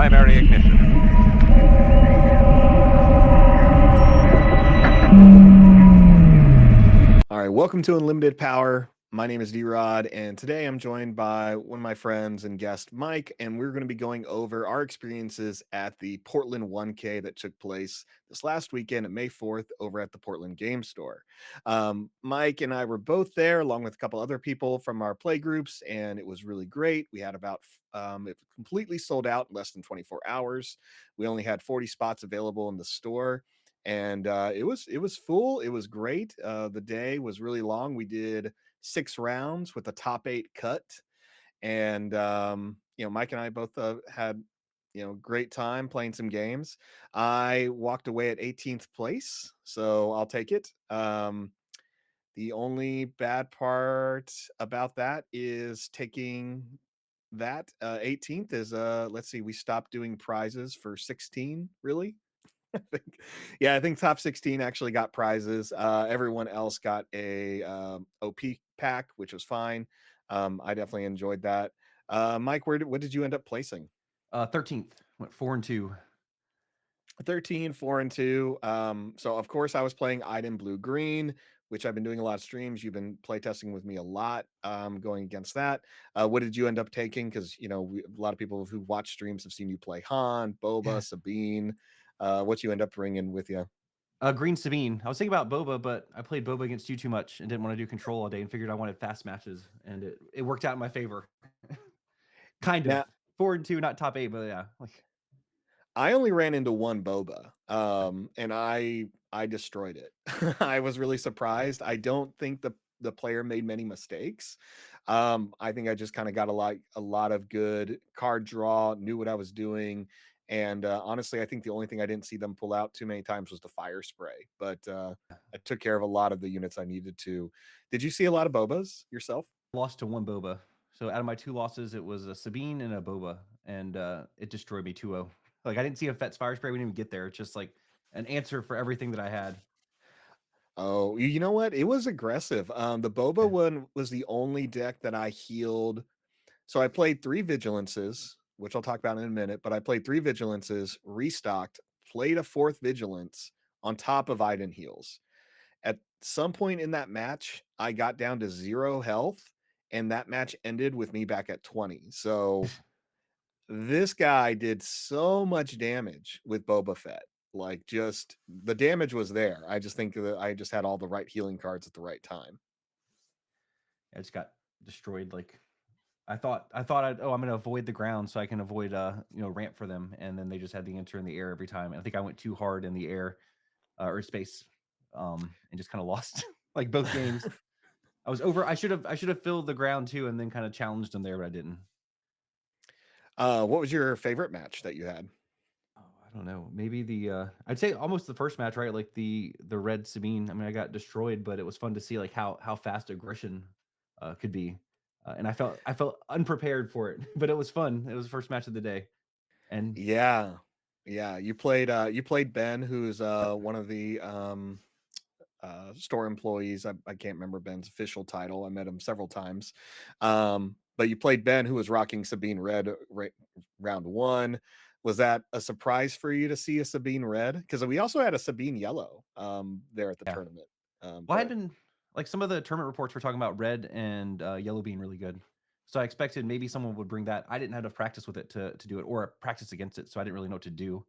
primary ignition. All right, welcome to Unlimited Power. My name is D-Rod, and today I'm joined by one of my friends and guest, Mike, and we're going to be going over our experiences at the Portland 1K that took place this last weekend at May 4th over at the Portland Game Store. Mike and I were both there, along with a couple other people from our play groups, and it was really great. We had it completely sold out in less than 24 hours. We only had 40 spots available in the store, and it was full. It was great. The day was really long. We did 6 rounds with a top 8 cut, and Mike and I both had great time playing some games. I walked away at 18th place, so I'll take it. The only bad part about that is taking that 18th is let's see, we stopped doing prizes for 16, really. I think, yeah, I think top 16 actually got prizes. Everyone else got a OP pack, which was fine. I definitely enjoyed that. Mike, what did you end up placing? 13th, went 4-2. 13, 4, and 2. So of course I was playing Iden Blue Green, which I've been doing a lot of streams. You've been playtesting with me a lot, going against that. What did you end up taking? Because a lot of people who watch streams have seen you play Han, Boba, Sabine. What you end up bringing with you? Green Sabine. I was thinking about Boba, but I played Boba against you too much and didn't want to do control all day and figured I wanted fast matches, and it worked out in my favor. Kind of. Now, 4-2, not top 8, but yeah. I only ran into one Boba, and I destroyed it. I was really surprised. I don't think the player made many mistakes. I think I just kind of got a lot of good card draw, knew what I was doing, and honestly, I think the only thing I didn't see them pull out too many times was the fire spray. But I took care of a lot of the units I needed to. Did you see a lot of Bobas yourself? Lost to one Boba. So out of my 2 losses, it was a Sabine and a Boba, and it destroyed me 2-0. I didn't see a Fett's fire spray. We didn't even get there. It's just like an answer for everything that I had. Oh, you know what? It was aggressive. The Boba one was the only deck that I healed. So I played 3 Vigilances, which I'll talk about in a minute, but I played 3 Vigilances, restocked, played a 4th Vigilance on top of Iden heals. At some point in that match, I got down to 0 health, and that match ended with me back at 20. So this guy did so much damage with Boba Fett. Like, just the damage was there. I just think that I just had all the right healing cards at the right time. I just got destroyed. I thought I'm gonna avoid the ground so I can avoid ramp for them, and then they just had the answer in the air every time. And I think I went too hard in the air or space, and just kind of lost like both games. I was over. I should have filled the ground too, and then kind of challenged them there, but I didn't. What was your favorite match that you had? Oh, I don't know. Maybe I'd say almost the first match, right? Like the red Sabine. I mean, I got destroyed, but it was fun to see like how fast aggression could be, and I felt unprepared for it, but it was fun. It was the first match of the day, and Yeah. Yeah, you played Ben, who's one of the store employees. I can't remember Ben's official title. I met him several times. But you played Ben, who was rocking Sabine Red round 1. Was that a surprise for you to see a Sabine Red? Because we also had a Sabine Yellow there at the yeah. tournament. Well, I had been like some of the tournament reports were talking about red and yellow being really good. So I expected maybe someone would bring that. I didn't have enough practice with it to do it or practice against it, so I didn't really know what to do.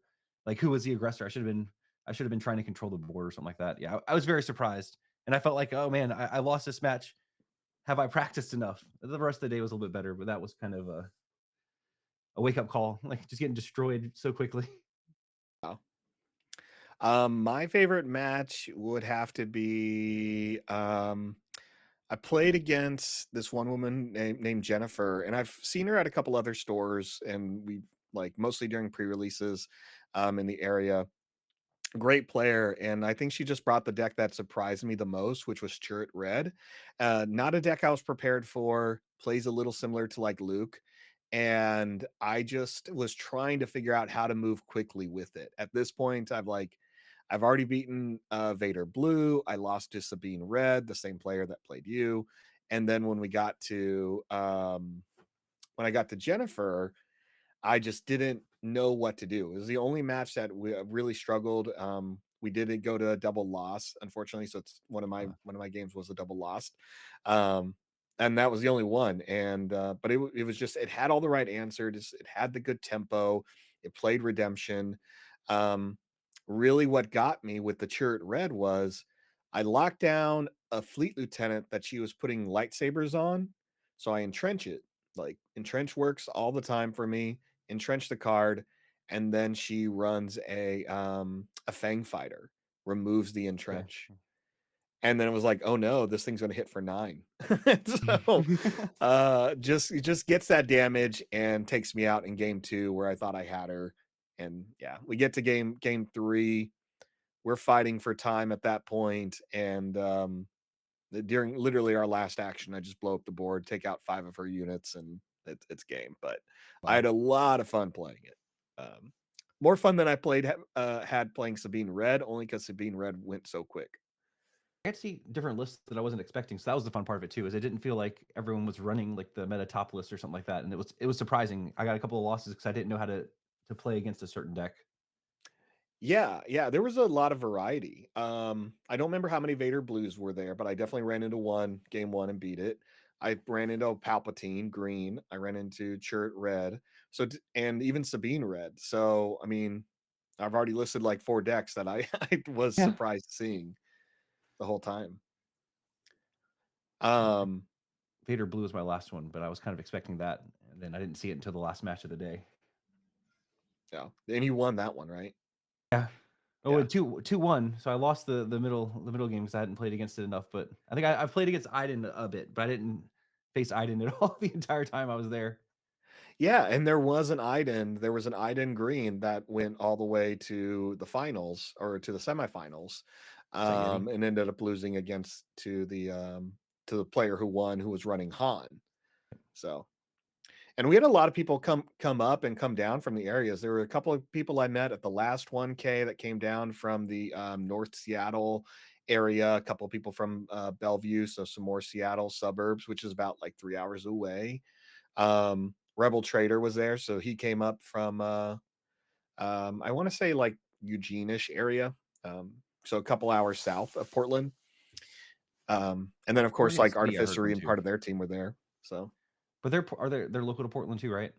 Like who was the aggressor? I should have been trying to control the board or something like that. Yeah, I was very surprised, and I felt like, oh man, I lost this match. Have I practiced enough? The rest of the day was a little bit better, but that was kind of a wake up call. Like just getting destroyed so quickly. My favorite match would have to be I played against this one woman named Jennifer, and I've seen her at a couple other stores, and we like mostly during pre-releases in the area. Great player, and I think she just brought the deck that surprised me the most, which was Chirrut Red. Not a deck I was prepared for. Plays a little similar to like Luke, and I just was trying to figure out how to move quickly with it. At this point, I've already beaten Vader Blue. I lost to Sabine Red, the same player that played you. And then when I got to Jennifer, I just didn't know what to do. It was the only match that we really struggled. We did go to a double loss, unfortunately. So it's one of my games was a double loss, um, and that was the only one. And but it was just it had all the right answers. It had the good tempo. It played redemption. Um, Really, what got me with the Chirrut Red was I locked down a fleet lieutenant that she was putting lightsabers on, so I entrench it. Like entrench works all the time for me. Entrench the card, and then she runs a Fang fighter, removes the Okay. entrench. And then it was like, "Oh no, this thing's gonna hit for 9." So, just it just gets that damage and takes me out in game 2 where I thought I had her. And yeah, we get to game 3. We're fighting for time at that point, and, during literally our last action, I just blow up the board, take out 5 of her units, and it's game. But I Wow. had a lot of fun playing it. Um, More fun than I had playing Sabine Red, only because Sabine Red went so quick. I could see different lists that I wasn't expecting, so that was the fun part of it too, is it didn't feel like everyone was running, like, the meta top list or something like that, and it was surprising. I got a couple of losses because I didn't know how to play against a certain deck. Yeah, yeah, there was a lot of variety. I don't remember how many Vader Blues were there, but I definitely ran into one game 1 and beat it. I ran into Palpatine Green. I ran into Chirrut Red. And even Sabine Red. So, I mean, I've already listed like 4 decks that I I was Yeah. surprised seeing the whole time. Yeah. Um, Vader Blue was my last one, but I was kind of expecting that, and then I didn't see it until the last match of the day. yeah, and you won that one, right? Yeah. Oh, Yeah. and 2-1, so I lost the middle game because I hadn't played against it enough, but I think I've played against Iden a bit, but I didn't face Iden at all the entire time I was there. Yeah, and there was an Iden Green that went all the way to the finals or to the semifinals, Was that Yeti? and ended up losing against to the player who won, who was running Han. So, and we had a lot of people come up and come down from the areas. There were a couple of people I met at the last 1K that came down from the North Seattle area. A couple of people from Bellevue, so some more Seattle suburbs, which is about like 3 hours away. Rebel Trader was there, so he came up from I want to say like Eugene-ish area, so a couple hours south of Portland. And then of course Oregon like City, I heard Artificery one and too. part of their team were there. So But they're local to Portland too, right?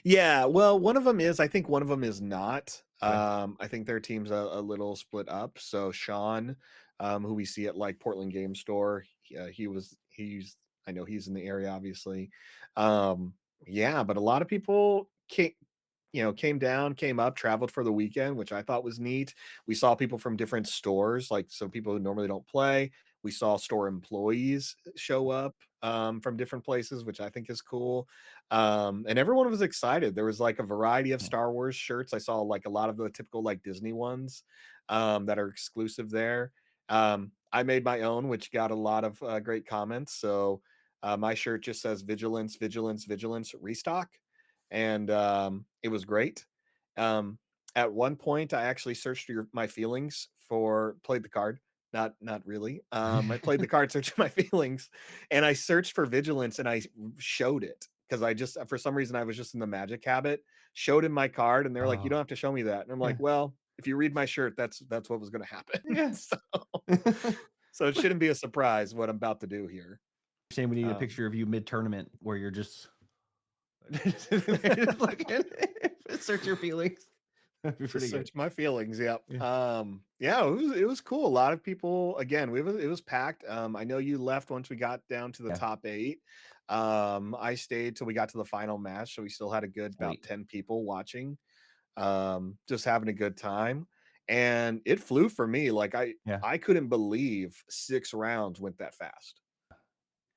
yeah, well, one of them is. I think one of them is not. Okay. I think their team's a little split up. So Sean, who we see at like Portland Game Store, he's I know he's in the area, obviously. Yeah, but a lot of people came down, came up, traveled for the weekend, which I thought was neat. We saw people from different stores, like some people who normally don't play. We saw store employees show up from different places, which I think is cool. And everyone was excited. There was like a variety of Yeah. Star Wars shirts. I saw like a lot of the typical like Disney ones that are exclusive there. I made my own, which got a lot of great comments. So my shirt just says "Vigilance, Vigilance, Vigilance" restock, and it was great. Um, at one point, I actually searched my feelings for played the card. Not really. I played the card, searched my feelings, and I searched for vigilance, and I showed it because I just for some reason I was just in the magic habit. Showed him my card, and they're like, "You Oh, don't have to show me that." And I'm yeah. like, "Well, if you read my shirt, that's what was going to happen." Yeah. so, so it shouldn't be a surprise what I'm about to do here. Saying we need a Um, picture of you mid-tournament where you're just sitting there just looking, search your feelings. That'd be Just pretty good. search my feelings, yep. Yeah. Yeah, it was cool. A lot of people again, it was packed. I know you left once we got down to the Yeah. top 8. I stayed till we got to the final match, so we still had a good It's about late. 10 people watching, just having a good time. And it flew for me. Like Yeah. I couldn't believe 6 rounds went that fast.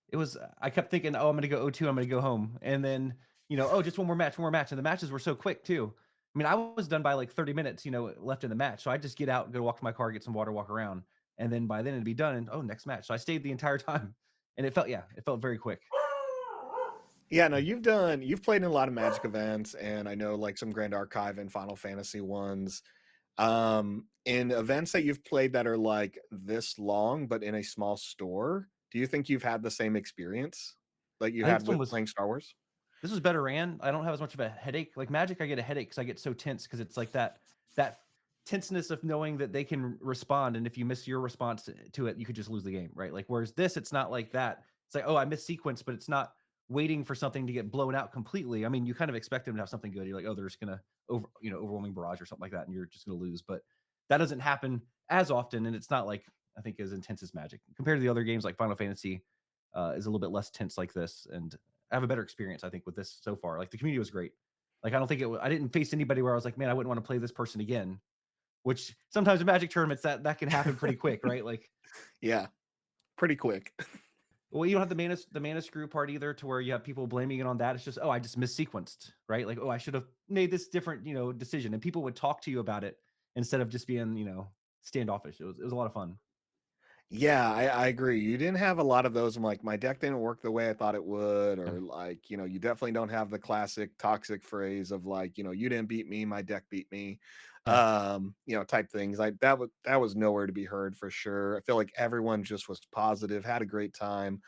It was I kept thinking, "Oh, I'm gonna go 0-2, I'm gonna go home." And then, "Oh, just one more match." And the matches were so quick too. I mean, I was done by like 30 minutes, left in the match. So I just get out, go walk to my car, get some water, walk around. And then by then it'd be done and, "Oh, next match." So I stayed the entire time. And it felt very quick. Yeah, no, you've played in a lot of Magic events, and I know like some Grand Archive and Final Fantasy ones. In events that you've played that are like this long, but in a small store, do you think you've had the same experience like you I think had with playing Star Wars? This was better ran. I don't have as much of a headache. Like Magic, I get a headache because I get so tense because it's like that tenseness of knowing that they can respond, and if you miss your response to it, you could just lose the game, right? Like whereas this, it's not like that. It's like, oh, I missed sequence, but it's not waiting for something to get blown out completely. I mean, you kind of expect them to have something good. You're like, oh, they're just gonna overwhelming barrage or something like that, and you're just gonna lose. But that doesn't happen as often, and it's not like I think as intense as Magic compared to the other games like Final Fantasy is a little bit less tense like this, and I have a better experience, I think, with this so far. Like the community was great. Like I don't think I didn't face anybody where I was like, man, I wouldn't want to play this person again. Which sometimes in Magic tournaments that can happen pretty quick, right? Like, Yeah, pretty quick. well, you don't have the mana screw part either, to where you have people blaming it on that. It's just, oh, I just missequenced, right? Like, oh, I should have made this different, decision, and people would talk to you about it instead of just being, standoffish. It was a lot of fun. Yeah, I agree. You didn't have a lot of those. I'm like, my deck didn't work the way I thought it would, Yeah, or like, you definitely don't have the classic toxic phrase of like, you didn't beat me, my deck beat me, yeah, type things. Like that was nowhere to be heard for sure. I feel like everyone just was positive, had a great time.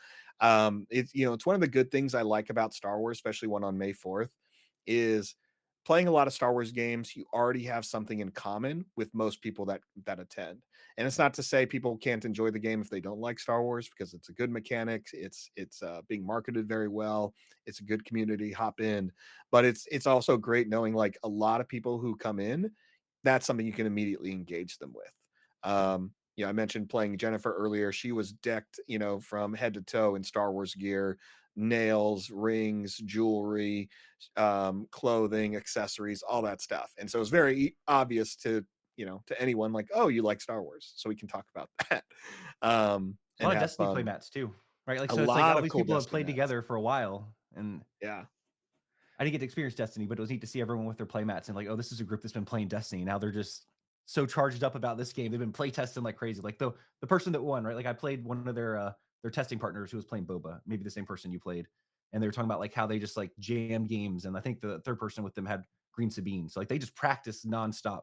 It's one of the good things I like about Star Wars, especially one on May 4th, is playing a lot of Star Wars games, you already have something in common with most people that attend. And it's not to say people can't enjoy the game if they don't like Star Wars, because it's a good mechanic. It's being marketed very well. It's a good community. Hop in, but it's also great knowing like a lot of people who come in. That's something you can immediately engage them with. I mentioned playing Jennifer earlier. She was decked, from head to toe in Star Wars gear, nails, rings, jewelry, clothing, accessories, all that stuff. And so it's very obvious to anyone like, oh, you like Star Wars, so we can talk about that, a lot and of have Destiny fun. playmats too, right? Like, A so it's like lot all of these cool people have Destiny played mats. together for a while, and Yeah. I didn't get to experience Destiny, but it was neat to see everyone with their playmats and like, oh, this is a group that's been playing Destiny. Now they're just so charged up about this game. They've been play testing like crazy. Like the person that won, right? Like I played one of their testing partners who was playing Boba, maybe the same person you played, and they were talking about like how they just like jam games. And I think the third person with them had Green Sabine, so like they just practice nonstop,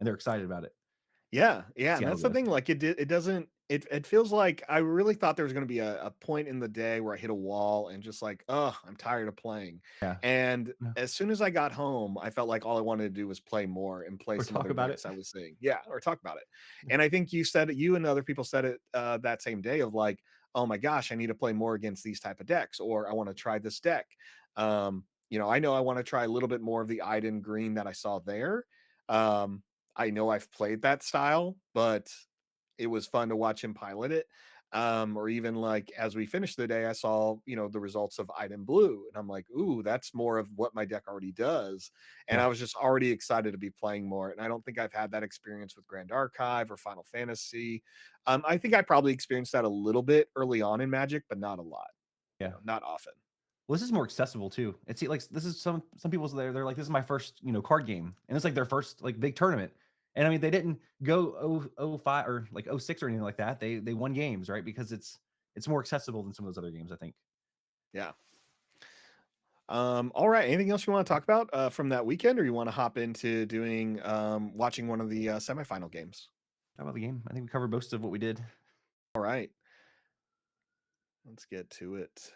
and they're excited about it. Yeah, yeah, See and how that's it the goes. thing, like, it doesn't it feels like I really thought there was gonna be a point in the day where I hit a wall and just like, "Ugh, I'm tired of playing." Yeah. And No. as soon as I got home, I felt like all I wanted to do was play more and play Or some talk other about it. decks I was seeing. Yeah, or talk about it. And I think you and other people said it, that same day of like, "Oh my gosh, I need to play more against these type of decks," or, "I wanna try this deck." I know I wanna try a little bit more of the Iden green that I saw there. Um, I know I've played that style, but it was fun to watch him pilot it. Or even like as we finished the day, I saw, the results of Item Blue, and I'm like, ooh, that's more of what my deck already does. And Yeah. I was just already excited to be playing more. And I don't think I've had that experience with Grand Archive or Final Fantasy. I think I probably experienced that a little bit early on in Magic, but not a lot, Yeah. not often. Well, this is more accessible too. It's like this is some people's they're like, this is my first, card game. And it's like their first like big tournament. And I mean, they didn't go 05 or like 06 or anything like that. They won games, right? Because it's more accessible than some of those other games, I think. Yeah. All right. Anything else you want to talk about from that weekend, or you want to hop into doing watching one of the semifinal games? How about the game? I think we covered most of what we did. All right, let's get to it.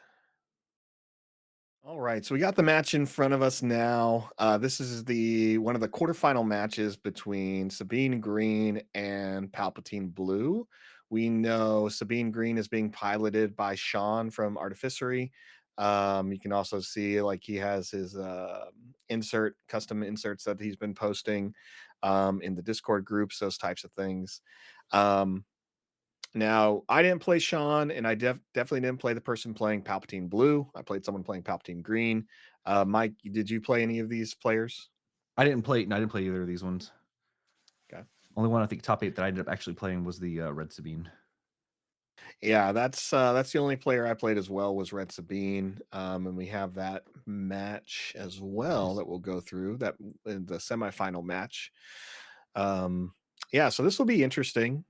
All right, so we got the match in front of us now. This is the one of the quarterfinal matches between Sabine Green and Palpatine Blue. We know Sabine Green is being piloted by Sean from Artificery. You can also see like he has his custom inserts that he's been posting in the Discord groups, those types of things. Um, Now, I didn't play Sean, and I definitely didn't play the person playing Palpatine Blue. I played someone playing Palpatine Green. Mike, did you play any of these players? I didn't play either of these ones. Okay. Only one I think top 8 that I ended up actually playing was the Red Sabine. Yeah, that's the only player I played as well was Red Sabine, and we have that match as well Nice. that we'll go through that in the semifinal match. Um, yeah, so this will be interesting.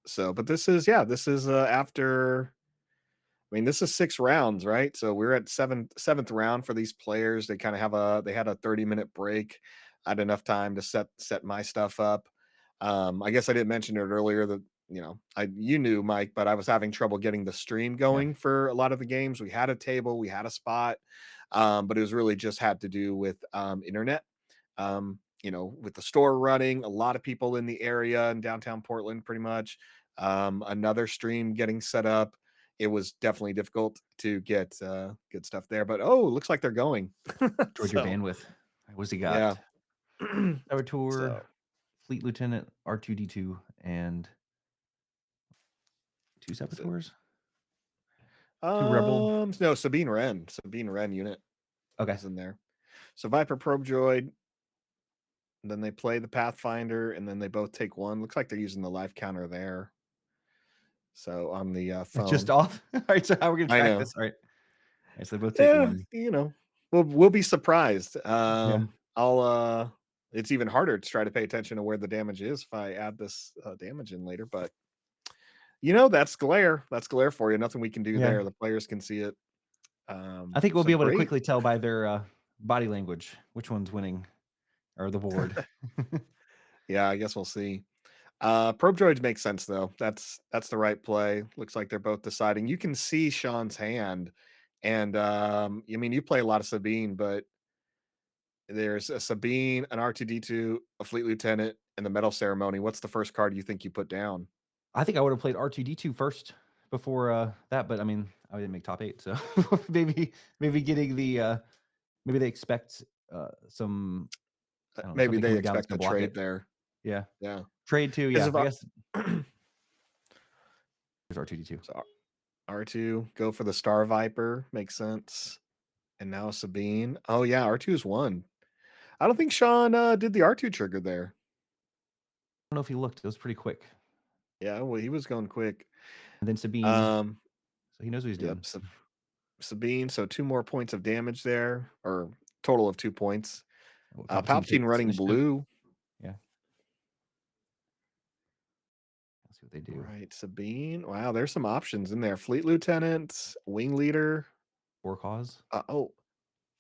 So, but this is after. I mean, this is 6 rounds, right? So we're at seventh round for these players. They had a 30-minute break. I had enough time to set my stuff up. I guess I didn't mention it earlier that you knew, Mike, but I was having trouble getting the stream Yeah. going for a lot of the games. We had a table, we had a spot, but it was really just had to do with internet. With the store running, a lot of people in the area in downtown Portland, pretty much. Another stream getting set up. It was definitely difficult to get good stuff there, but looks like they're going. Enjoyed your So bandwidth. What's he yeah. got? Saboteur, So Fleet Lieutenant, R2D2, and 2 is it? Saboteurs? 2 Rebel. No, Sabine Wren unit Okay. is in there. So Viper Probe Droid, then they play the Pathfinder, and then they both take one. Looks like they're using the life counter there. So on the Just phone, off? Alright, so how are we gonna I track know. this? Alright. Alright, so they both take Yeah, 1. we'll be surprised. Yeah. I'll It's even harder to try to pay attention to where the damage is if I add this damage in later. But that's glare. That's glare for you. Nothing we can do Yeah. there. The players can see it. I think we'll So be able to great. quickly tell by their, body language which one's winning or the board. Yeah, I guess we'll see. Probe droids make sense though. That's the right play. Looks like they're both deciding. You can see Sean's hand, and I mean you play a lot of Sabine, but there's a Sabine, an R2D2, a Fleet Lieutenant, and the Medal Ceremony. What's the first card you think you put down? I think I would have played R2D2 first before, that, but I mean, I didn't make top 8, so maybe getting the, maybe they expect, some I don't know, Maybe something they coming down that's expect gonna the block trade it. there. Yeah. Yeah, Trade too, because yeah, if I I guess there's R2D2. so R2 go for the Star Viper makes sense, and now Sabine. Oh yeah, R2 is one. I don't think Sean did the R2 trigger there. I don't know if he looked, it was pretty quick. Yeah, well, he was going quick. And then Sabine, Um, so he knows what he's yep, doing. Sabine. So two more points of damage there, or total of 2 points. Oh, Palpatine Palpatine takes running initiative. blue. Yeah, let's see what they do. Right, Sabine. Wow, there's some options in there. Fleet Lieutenant, Wing Leader. For cause.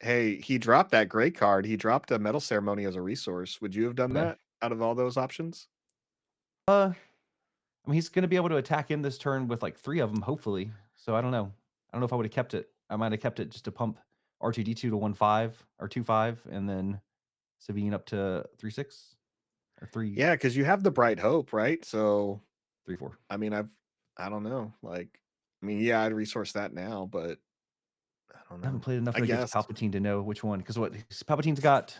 Hey, he dropped that great card. He dropped a Medal Ceremony as a resource. Would you have done Okay. that out of all those options? I mean, he's gonna be able to attack in this turn with, like, 3 of them, hopefully. So I don't know. I don't know if I would've kept it. I might have kept it just to pump R2D2 to 1-5 or 2-5, and then Sabine up to 3-6 or 3 Yeah, because you have the Bright Hope, right? So, 3-4. I mean, I don't know. Like, I mean, yeah, I'd resource that now, but I don't I haven't know. played enough I against guess. Palpatine to know which one. Because Palpatine's got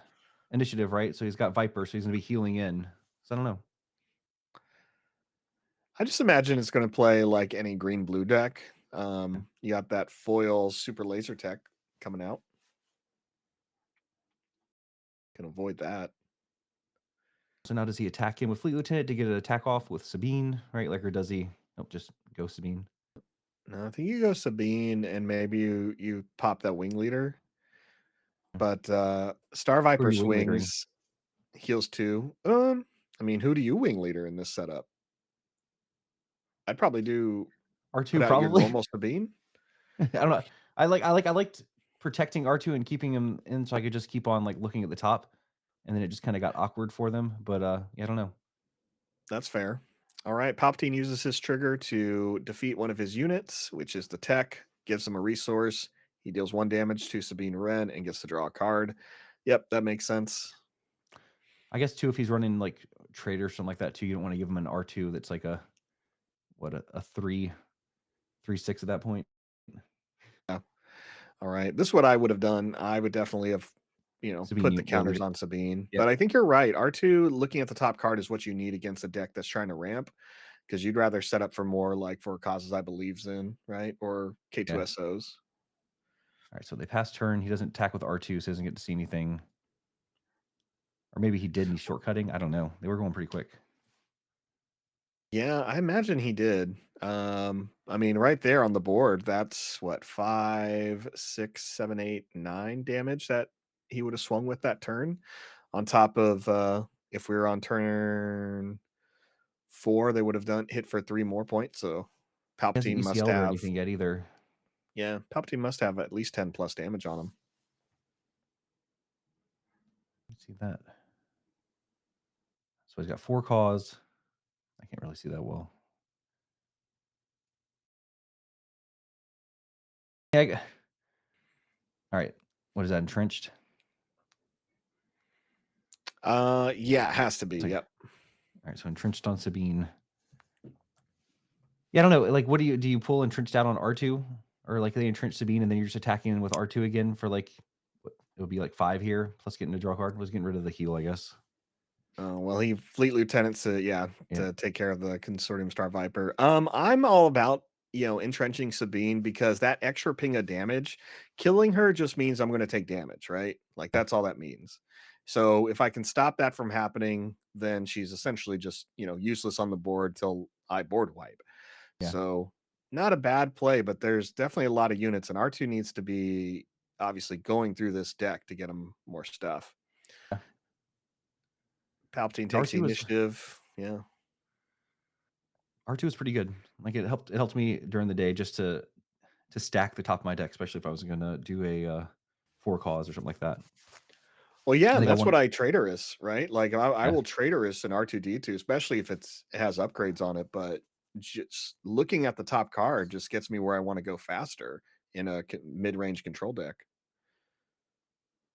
initiative, right? So he's got Viper, so he's gonna be healing in. So I don't know. I just imagine it's going to play like any green blue deck. Yeah. You got that foil super laser tech coming out. Can avoid that. So now does he attack him with Fleet Lieutenant to get an attack off with Sabine, right? Like, or does he nope, just go Sabine? No, I think you go Sabine and maybe you pop that wing leader. But Star Who are Viper you wing leadering? swings heals two. I mean, who do you wing leader in this setup? I'd probably do put R2 out your probably? normal Sabine. I don't know. I liked protecting R2 and keeping him in so I could just keep on, like, looking at the top, and then it just kinda got awkward for them, but, yeah, I don't know. That's fair. All right. Palpatine uses his trigger to defeat one of his units, which is the tech, gives him a resource. He deals one damage to Sabine Wren and gets to draw a card. Yep, that makes sense. I guess too, if he's running, like, Traitor or something like that too, you don't wanna give him an R2 that's like a what, a 3-6 at that point? Yeah. All right. This is what I would have done. I would definitely have, Sabine, put you the wing counters leader. on Sabine. Yep. But I think you're right. R2 looking at the top card is what you need against a deck that's trying to ramp because you'd rather set up for more like for causes I believes in, right? Or Yeah. K2SOs. Alright, so they pass turn, he doesn't attack with R2, so he doesn't get to see anything. Or maybe he did and he's shortcutting, I don't know. They were going pretty quick. Yeah, I imagine he did. I mean, right there on the board, that's what, 5, 6, 7, 8, 9 damage that he would have swung with that turn. On top of if we were on turn 4, they would have done hit for 3 more points. So He hasn't Palpatine must ECL'd or have, anything yet either. yeah, Palpatine must have at least 10 plus damage on him. Let's see that. So he's got 4 cause. I can't really see that well. Yeah, all right. What is that? Entrenched? Yeah, it has to be. Okay. Yep. All right. So entrenched on Sabine. Yeah, I don't know. Like, what do you pull entrenched out on R2, or like they entrench Sabine and then you're just attacking in with R2 again for like it would be like 5 here plus getting a draw card. Was getting rid of the heal, I guess. Well, he fleet lieutenants to Yeah. to take care of the consortium Star Viper. I'm all about entrenching Sabine because that extra ping of damage, killing her just means I'm going to take damage, right? Like Yeah. that's all that means. So if I can stop that from happening, then she's essentially just useless on the board till I board wipe. Yeah. So not a bad play, but there's definitely a lot of units, and R2 needs to be obviously going through this deck to get him more stuff. Yeah. Palpatine takes the R2 was initiative. Yeah. R2 was pretty good. Like it helped me during the day just to stack the top of my deck, especially if I was gonna do a 4 cause or something like that. Well, yeah, I and think I that's won. what I traitorous, right? Like I Yeah. will traitorous an R2D2, especially if it has upgrades on it. But just looking at the top card just gets me where I want to go faster in a mid-range control deck.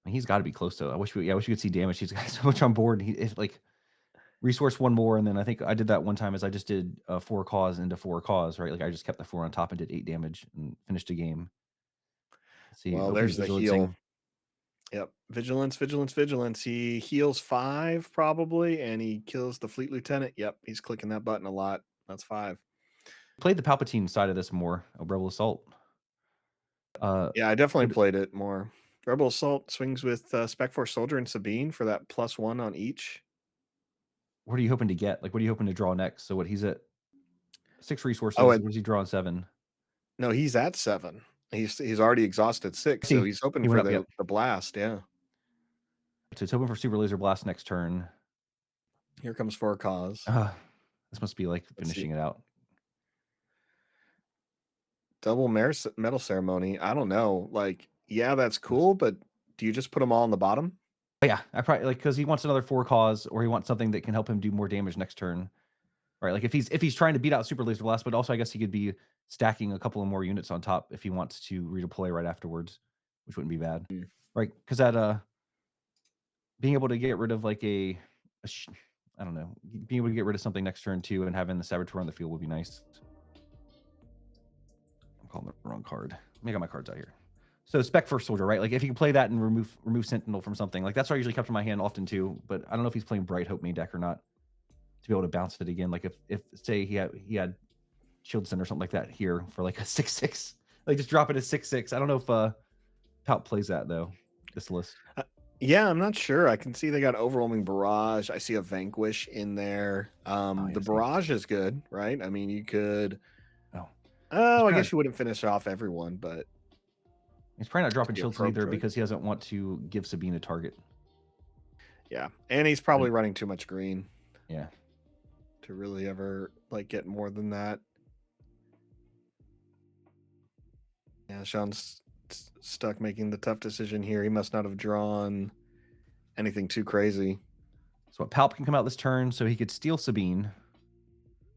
He's got to be close to. I wish we could see damage. He's got so much on board. He if like resource one more, and then I think I did that one time. Is I just did a 4 cause into 4 cause, right? Like I just kept the 4 on top and did 8 damage and finished a game. Let's see, Well, hope he's there's the heal. vigilancing. Yep. Vigilance, vigilance, vigilance. He heals 5 probably, and he kills the fleet lieutenant. Yep, he's clicking that button a lot. That's 5. Played the Palpatine side of this more. A Rebel Assault. Yeah, I definitely Would played it more. Rebel Assault swings with Spec Force Soldier and Sabine for that +1 on each. what are you hoping to get? Like, what are you hoping to draw next? So what he's at 6 Oh, resources. and What does he draw on 7? no, he's at 7. He's already exhausted 6, so See, he's hoping he went for up. Yep. the blast. Yeah. So it's hoping for Super Laser Blast next turn. Here comes for a cause. Uh, this must be like Let's see. finishing it out. Double medal ceremony. I don't know. Like, yeah, that's cool, but do you just put them all on the bottom? But yeah, I probably like because he wants another 4 cause, or he wants something that can help him do more damage next turn. Right? Like if he's trying to beat out Super Laser Blast, but also I guess he could be stacking a couple of more units on top if he wants to redeploy right afterwards, which wouldn't be bad. Mm. Right? Because that being able to get rid of like I don't know, being able to get rid of something next turn too and having the Saboteur on the field would be nice. I'm calling the wrong card. Let me get my cards out here. So Spec First Soldier, right? Like if you can play that and remove Sentinel from something, like that's what I usually kept in my hand often too. But I don't know if he's playing Bright Hope main deck or not to be able to bounce it again. Like if say he had Shieldson or something like that here for like a 6/6, like just drop it as 6/6. I don't know if Palp plays that though. This list. Yeah, I'm not sure. I can see they got overwhelming barrage. I see a vanquish in there. Oh The yeah, see. barrage is good, right? I mean, you could. Oh, he's Oh, I probably guess not, you wouldn't finish off everyone, but he's probably not could dropping be a Shieldson probe either droid. because he doesn't want to give Sabine a target. Yeah, and he's probably running too much green Yeah. to really ever like get more than that. Yeah, Sean's stuck making the tough decision here. He must not have drawn anything too crazy. So Palp can come out this turn, so he could steal Sabine,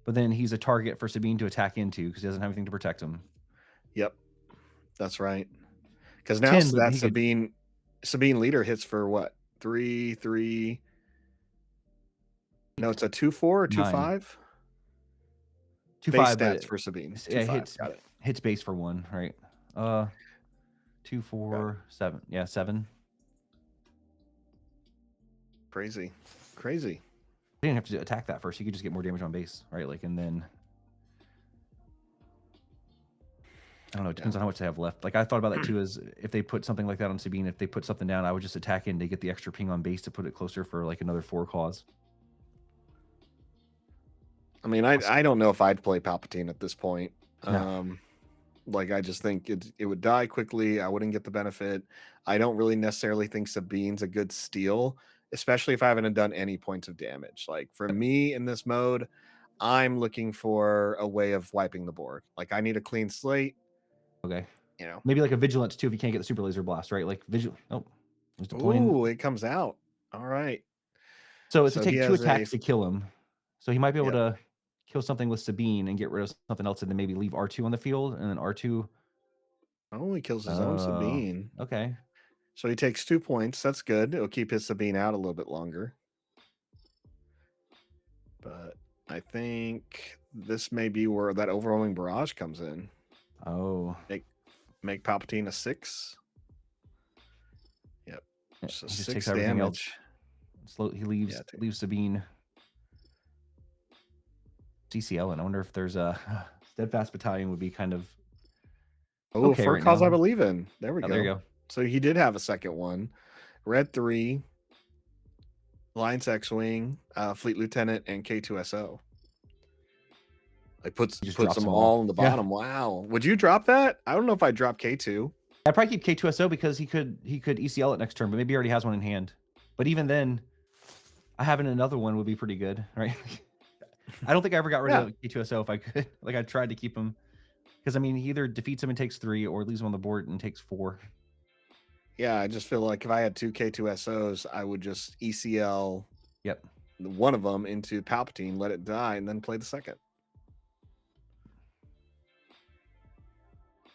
but then he's a target for Sabine to attack into because he doesn't have anything to protect him. Yep, that's right. Because now 10, but that he could Sabine leader hits for what 3/3. No, it's a 2/4 or 9, 2/5 2 base 5, but stats for Sabine. yeah, 2/5. Got it. hits base for 1, right? Uh, 2, Got it. 4, 7. Yeah, 7. Crazy, crazy. He didn't have to attack that first. He could just get more damage on base, right? Like, and then I don't know. It Yeah. depends on how much they have left. Like I thought about that too. Is if they put something like that on Sabine, if they put something down, I would just attack in to get the extra ping on base to put it closer for like another 4 cause. I mean, I don't know if I'd play Palpatine at this point. No. Like I just think it would die quickly. I wouldn't get the benefit. I don't really necessarily think Sabine's a good steal, especially if I haven't done any points of damage. Like for me in this mode, I'm looking for a way of wiping the board. Like I need a clean slate, Okay. you know. Maybe like a vigilance too if you can't get the super laser blast, right? Like vigil. Oh, he's deploying. Ooh, it comes out. All right. So it's to So he take 2 has a attacks to kill him. So he might be able yep. to kill something with Sabine and get rid of something else, and then maybe leave R2 on the field, and then R2 Oh, he kills his own Oh, Sabine. okay. So he takes 2 points. That's good. It'll keep his Sabine out a little bit longer. But I think this may be where that overwhelming barrage comes in. Oh, Make Palpatine a 6. Yep. So he just takes 6 everything else. damage. Slow. He Yeah. leaves Sabine CCL, and I wonder if there's a steadfast battalion would be kind of Oh, okay for a right cause I now. believe in. There we Oh, there you go. go. So he did have a second one. Red 3, Alliance X-Wing, Fleet Lieutenant, and K2SO. Like He just puts drops them them all. all in the Yeah. bottom. Wow. Would you drop that? I don't know if I'd drop K2. I'd probably keep K2SO because he could ECL it next turn, but maybe he already has one in hand. But even then, having another one would be pretty good, right? I don't think I ever got rid Yeah. of K2SO if I could. Like I tried to keep him because I mean he either defeats him and takes 3 or leaves him on the board and takes 4. Yeah, I just feel like if I had 2 K2SOs, I would just ECL Yep. one of them into Palpatine, let it die, and then play the second.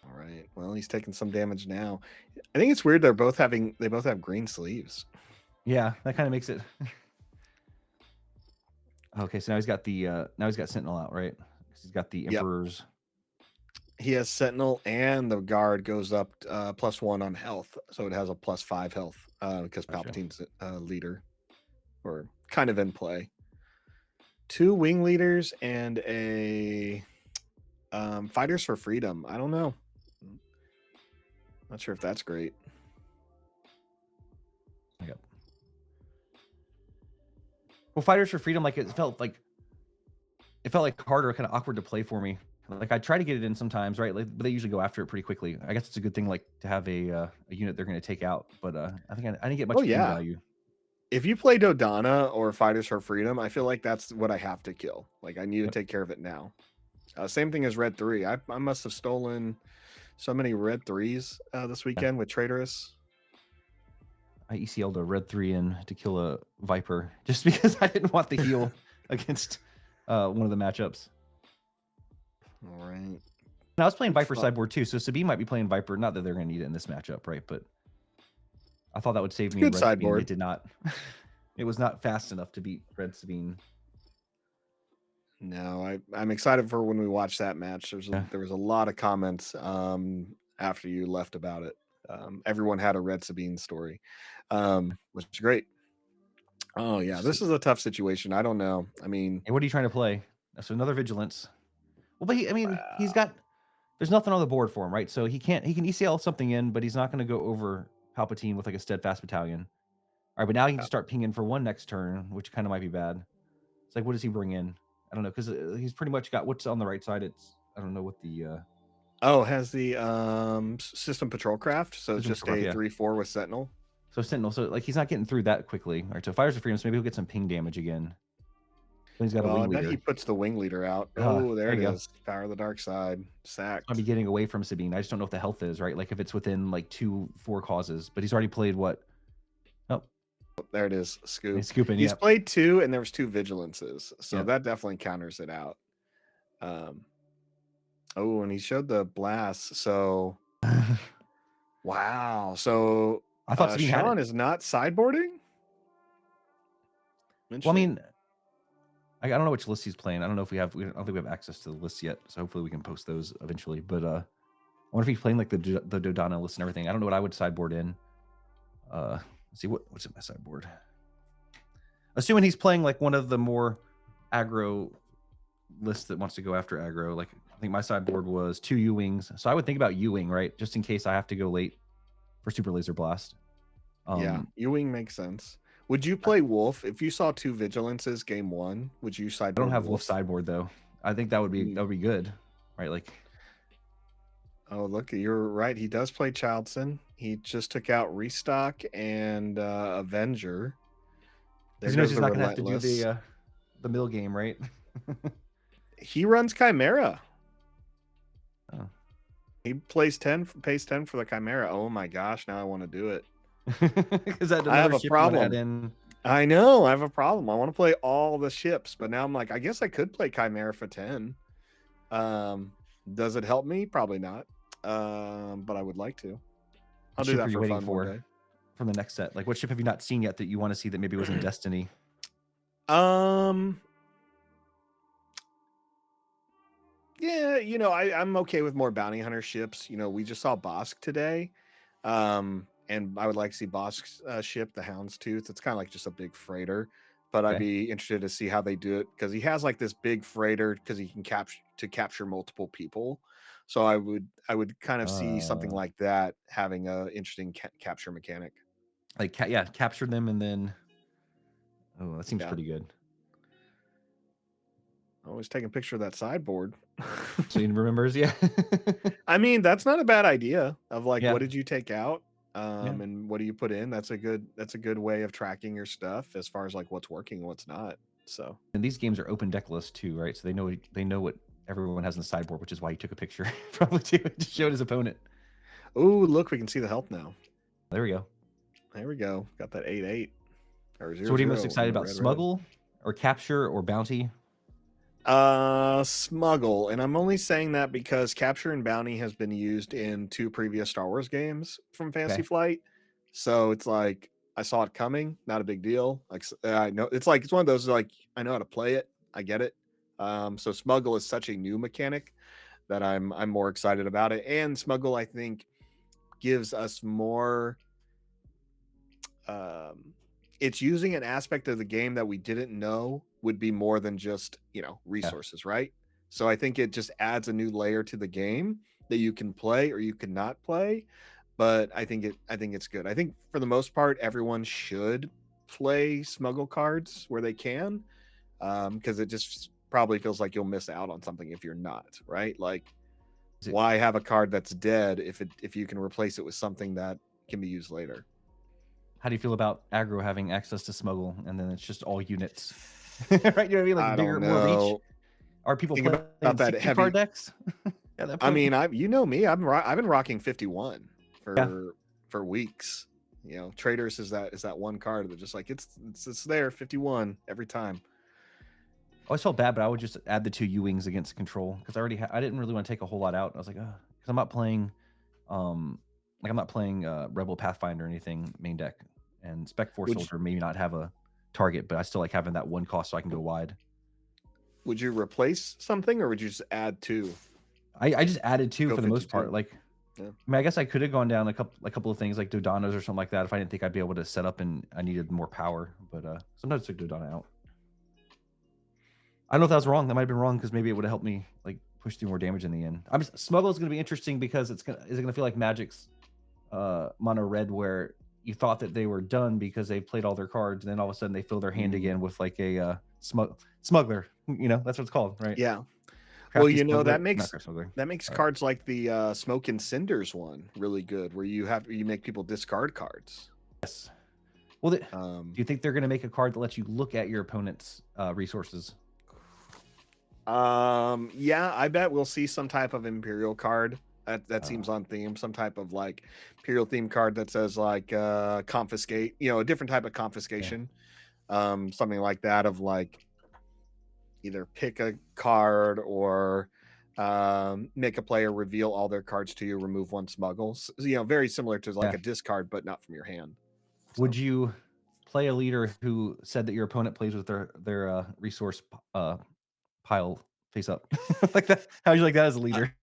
All right. Well, he's taking some damage now. I think it's weird they both have green sleeves. Yeah, that kind of makes it. Okay, so now he's got Sentinel out, right? 'Cause he's got the Yep. Emperor's. He has Sentinel, and the guard goes up +1 on health, so it has a +5 health because Gotcha. Palpatine's leader, or kind of in play. 2 wing leaders and a Fighters for Freedom. I don't know. Not sure if that's great. Yep. Well, Fighters for Freedom, like it felt like harder, kind of awkward to play for me. Like I try to get it in sometimes, right? Like, but they usually go after it pretty quickly. I guess it's a good thing, like to have a unit they're going to take out. But I think I didn't get Oh much ping yeah. value. If you play Dodonna or Fighters for Freedom, I feel like that's what I have to kill. Like I need to Yep. take care of it now. Same thing as Red 3. I must have stolen so many Red 3s this weekend with Traitorous. I ECL'd a Red 3 in to kill a Viper just because I didn't want the heal against one of the matchups. All right. And I was playing Viper sideboard too, so Sabine might be playing Viper. Not that they're going to need it in this matchup, right? But I thought that would save me in Good Red Sabine. sideboard. It did not. It was not fast enough to beat Red Sabine. No, I'm excited for when we watch that match. There was a lot of comments after you left about it. Everyone had a Red Sabine story, which is great. Oh yeah, this is a tough situation. I don't know. I mean, Hey, what are you trying to play? So another Vigilance. Well, but he's got. There's nothing on the board for him, right? So he can ECL something in, but he's not going to go over Palpatine with like a steadfast battalion. All right, but now he can just start pinging for 1 next turn, which kind of might be bad. It's like, what does he bring in? I don't know, because he's pretty much got what's on the right side. It's I don't know what the has the system patrol craft, so system just patrol craft, a yeah. 3/4 with Sentinel. So Sentinel, so like he's not getting through that quickly. All right, so Fires of Freedom, so maybe he'll get some ping damage again. Then he's got a Well, I wing bet he leader. puts the wing leader out. Oh, there There it you go. is. Power of the dark side. Sacked. I'll be getting away from Sabine. I just don't know what the health is, right? Like if it's within like 4 causes, but he's already played what? Oh, There it is. Scoop. he's scooping. He's Yeah. played 2, and there was 2 vigilances, so Yep. that definitely counters it out. Oh, and he showed the blast. So, wow. So I thought Sabine had it. Sean is not sideboarding. Well, I mean, I don't know which list he's playing. I don't know if I don't think we have access to the lists yet. So hopefully we can post those eventually. But I wonder if he's playing like the Dodonna list and everything. I don't know what I would sideboard in. Let's see what's in my sideboard. Assuming he's playing like one of the more aggro lists that wants to go after aggro. Like I think my sideboard was 2 U-Wings. So I would think about U-Wing, right? Just in case I have to go late for Super Laser Blast. Yeah, U-Wing makes sense. Would you play Wolf if you saw 2 vigilances game 1? Would you sideboard? I don't have Wolf sideboard though. I think that would be good, right? Like, oh look, you're right. He does play Childson. He just took out Restock and Avenger. Because he knows he's not going to have to do the mill game, right? He runs Chimera. Oh. He pays 10 for the Chimera. Oh my gosh, now I want to do it. Because I have a problem. I know, I have a problem. I want to play all the ships, but now I'm like, I guess I could play Chimera for 10. Does it help me? Probably not. but I would like to. I'll What do ship are that you for waiting fun one for day. from the next set? Like, what ship have you not seen yet that you want to see that maybe was in Destiny? Um, yeah, I'm okay with more bounty hunter ships. We just saw Bosk today. And I would like to see Bosk's ship, the Houndstooth. It's kind of like just a big freighter, but I'd Okay. be interested to see how they do it because he has like this big freighter because he can capture multiple people. So I would kind of see something Uh, like that having a interesting capture mechanic. like, yeah, capture them and then. Oh, that seems Yeah, pretty good. always taking a picture of that sideboard. So he remembers, yeah, I mean, that's not a bad idea of like yeah, what did you take out yeah. and what do you put in? That's a good way of tracking your stuff as far as like what's working and what's not. So, And these games are open deck lists too, right? So they know what everyone has in the sideboard, which is why he took a picture probably to show his opponent. oh, look, we can see the help now. There we go. There we go. Got that 8-8 or So zero what are you most zero excited on the about? red. Smuggle or capture or bounty? Smuggle, and I'm only saying that because capture and bounty has been used in two previous Star Wars games from Fantasy Okay. Flight. So it's like I saw it coming, not a big deal. Like I know it's like it's one of those like I know how to play it, I get it. So smuggle is such a new mechanic that I'm more excited about it. And smuggle, I think, gives us more um it's using an aspect of the game that we didn't know would be more than just Yeah. resources, right? So I think it just adds a new layer to the game that you can play or you cannot play. But I think it's good. I think for the most part everyone should play smuggle cards where they can, because it just probably feels like you'll miss out on something if you're not, right? Like, Is it, why have a card that's dead if you can replace it with something that can be used later? how do you feel about aggro having access to smuggle and then it's just all units? Right? You know what I mean? Like I don't bigger, more reach. know. Are people Think about playing that 60 card heavy. decks at that I point? mean, you know me. I've been rocking 51 Yeah. for weeks. Traitors is that one card that just like it's there 51 every time. I always felt bad, but I would just add the two U wings against control because I already I didn't really want to take a whole lot out. I was like, because I'm not playing, um, Rebel Pathfinder or anything main deck, and Spec Force Would you, Soldier maybe not have a target, but I still like having that one cost so I can go wide. would you replace something or would you just add two? I just added two Go for the most part. 52. Like, Yeah. I mean, I guess I could have gone down a couple of things like Dodanos or something like that if I didn't think I'd be able to set up and I needed more power. But sometimes I took Dodana out. I don't know if that was wrong. That might have been wrong because maybe it would have helped me like push through more damage in the end. Smuggle is going to be interesting because is it going to feel like Magic's mono red where you thought that they were done because they've played all their cards and then all of a sudden they fill their hand Mm, again with like a smuggler. That's what it's called, right? yeah. Well, Crafty that smuggler, not makes craft smuggler. that makes All right. cards like the Smoke and Cinders one really good, where you make people discard cards. Yes. Well, do Um, you think they're going to make a card that lets you look at your opponent's resources? yeah, I bet we'll see some type of Imperial card. That Uh, seems on theme. Some type of like Imperial theme card that says like confiscate, a different type of yeah. confiscation. Something like that of like either pick a card or make a player reveal all their cards to you, remove one smuggles. Very similar to like Yeah. a discard, but not from your hand. Would So you play a leader who said that your opponent plays with their resource pile face up like that? How would you like that as a leader?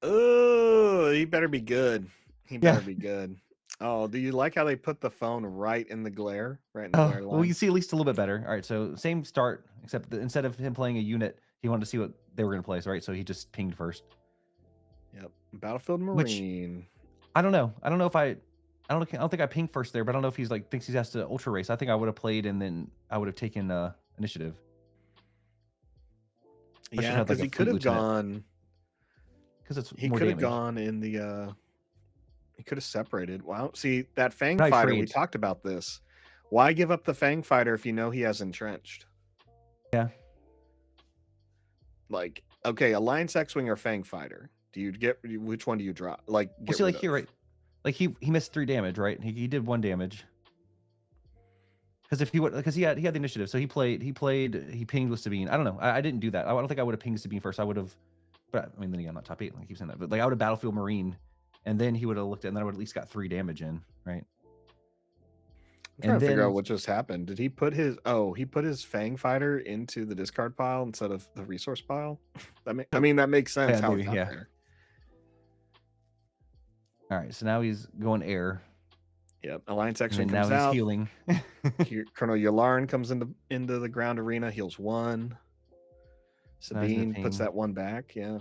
oh, he better be good. He Yeah. better be good. Oh, do you like how they put the phone right in the glare, right in the Oh, glare well, you line? see at least a little bit better. All right, so same start, except that instead of him playing a unit, he wanted to see what they were going to play. So, right, so he just pinged first. Yep. Battlefield Which Marine. I don't know. I don't know if I don't think I pinged first there, but I don't know if he's like thinks he has to ultra race. I think I would have played and then I would have taken initiative. I should Yeah, have had like because a he could fleet have lieutenant gone. because it's He more could have damage. gone in the. He could have separated. Wow. See that Fang I Fighter. We trade. talked about this. Why give up the Fang Fighter if you know he has entrenched? Yeah. Like, okay, Alliance X-wing or Fang Fighter? Do you get which one do you drop? Like, Well, get see, rid like of? here, right? Like he missed 3 damage, right? He did 1 damage because if he would because he had the initiative, so he pinged with Sabine. I don't know. I didn't do that. I don't think I would have pinged Sabine first. I would have But I mean, then again, I'm not top 8. I keep saying that. But like I would have Battlefield Marine, and then he would have looked at, and then I would at least got 3 damage in, right? I'm trying And to figure out then what just happened. Did he put his he put his Fang Fighter into the discard pile instead of the resource pile? I mean that makes sense yeah, how maybe it got yeah. there. All right, so now he's going air, Yep. Alliance and X-Wing then now comes he's out. healing. Here, Colonel Yularen comes into the ground arena, heals 1. Now he's gonna Sabine puts ping. that 1 back. Yeah.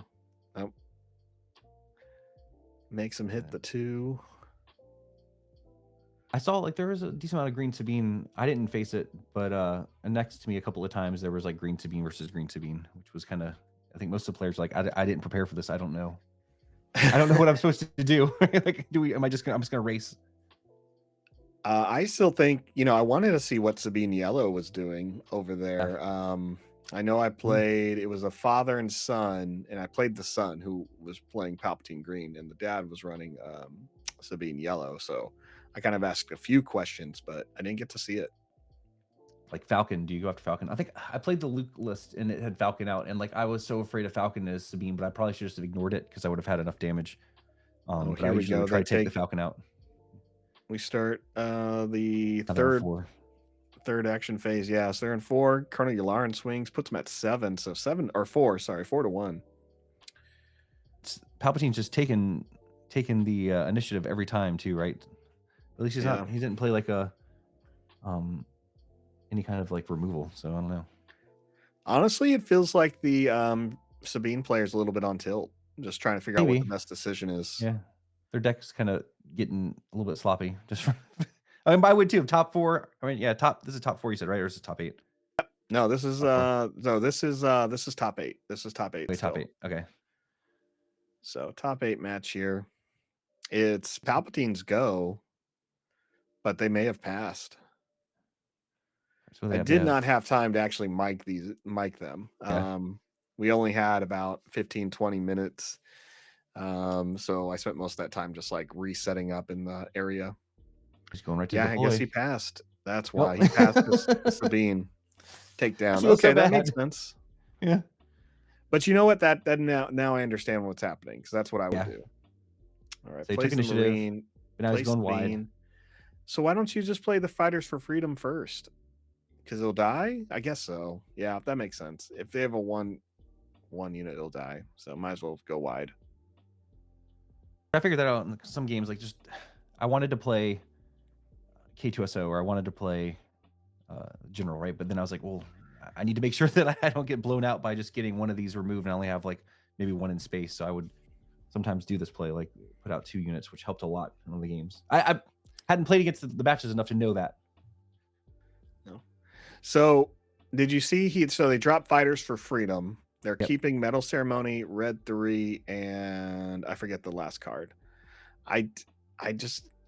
Oh, makes him hit the 2. I saw like there was a decent amount of green Sabine. I didn't face it, but next to me a couple of times there was like green Sabine versus green Sabine, which was kind of. I think most of the players were like I didn't prepare for this. I don't know. I don't know what I'm supposed to do. Like, am I just gonna? I'm just gonna race. I still think, I wanted to see what Sabine Yellow was doing over Yeah. there. I know I played, it was a father and son, and I played the son who was playing Palpatine Green, and the dad was running Sabine Yellow. So I kind of asked a few questions, but I didn't get to see it. Like Falcon, do you go after Falcon? I think I played the Luke list and it had Falcon out, and like I was so afraid of Falcon as Sabine, but I probably should just have ignored it because I would have had enough damage. Oh, But I here we usually go. would try They to take the take, Falcon out. we start the Now they're on 4. third action phase. Yeah, so they're in 4. Colonel Yularen swings, puts them at 7. So 7 or 4, sorry, 4-1. Palpatine's just taking the initiative every time too, right? At least he's Yeah. not. He didn't play like a any kind of like removal. So I don't know. Honestly, it feels like the Sabine player is a little bit on tilt, just trying to figure out what the Maybe. best decision is. Yeah. Their deck's kind of getting a little bit sloppy. Just from, I mean, I would too. Top 4. I mean, yeah, top. This is top 4. You said right, or is it top 8? No, this is Top 4. this is top 8. This is top 8 Wait, top still. 8. Okay. So top 8 match here. It's Palpatine's go, but they may have passed. So I they did have not have time to actually mic them. yeah. We only had about 15, 20 minutes. So I spent most of that time just like resetting up in the area. He's going right to Yeah, I guess deploy. he passed. That's Nope. why he passed the Sabine takedown. Feels so Okay, that makes bad. sense. Yeah. But you know what? That now I understand what's happening because that's what I would Yeah. do. All right, So he took place the initiative, Marine, but now he's place going wide. Sabine. So why don't you just play the Fighters for Freedom first? Because it'll die. I guess so. Yeah, that makes sense. If they have a one unit, it'll die. So might as well go wide. I figured that out in some games. Like just, I wanted to play K2SO or I wanted to play General, right? But then I was like, well, I need to make sure that I don't get blown out by just getting one of these removed and I only have like maybe 1 in space. So I would sometimes do this play, like put out 2 units, which helped a lot in one of the games. I hadn't played against the matches enough to know that. No. So did you see so they dropped Fighters for Freedom. They're Yep. keeping Metal Ceremony, Red 3, and I forget the last card. I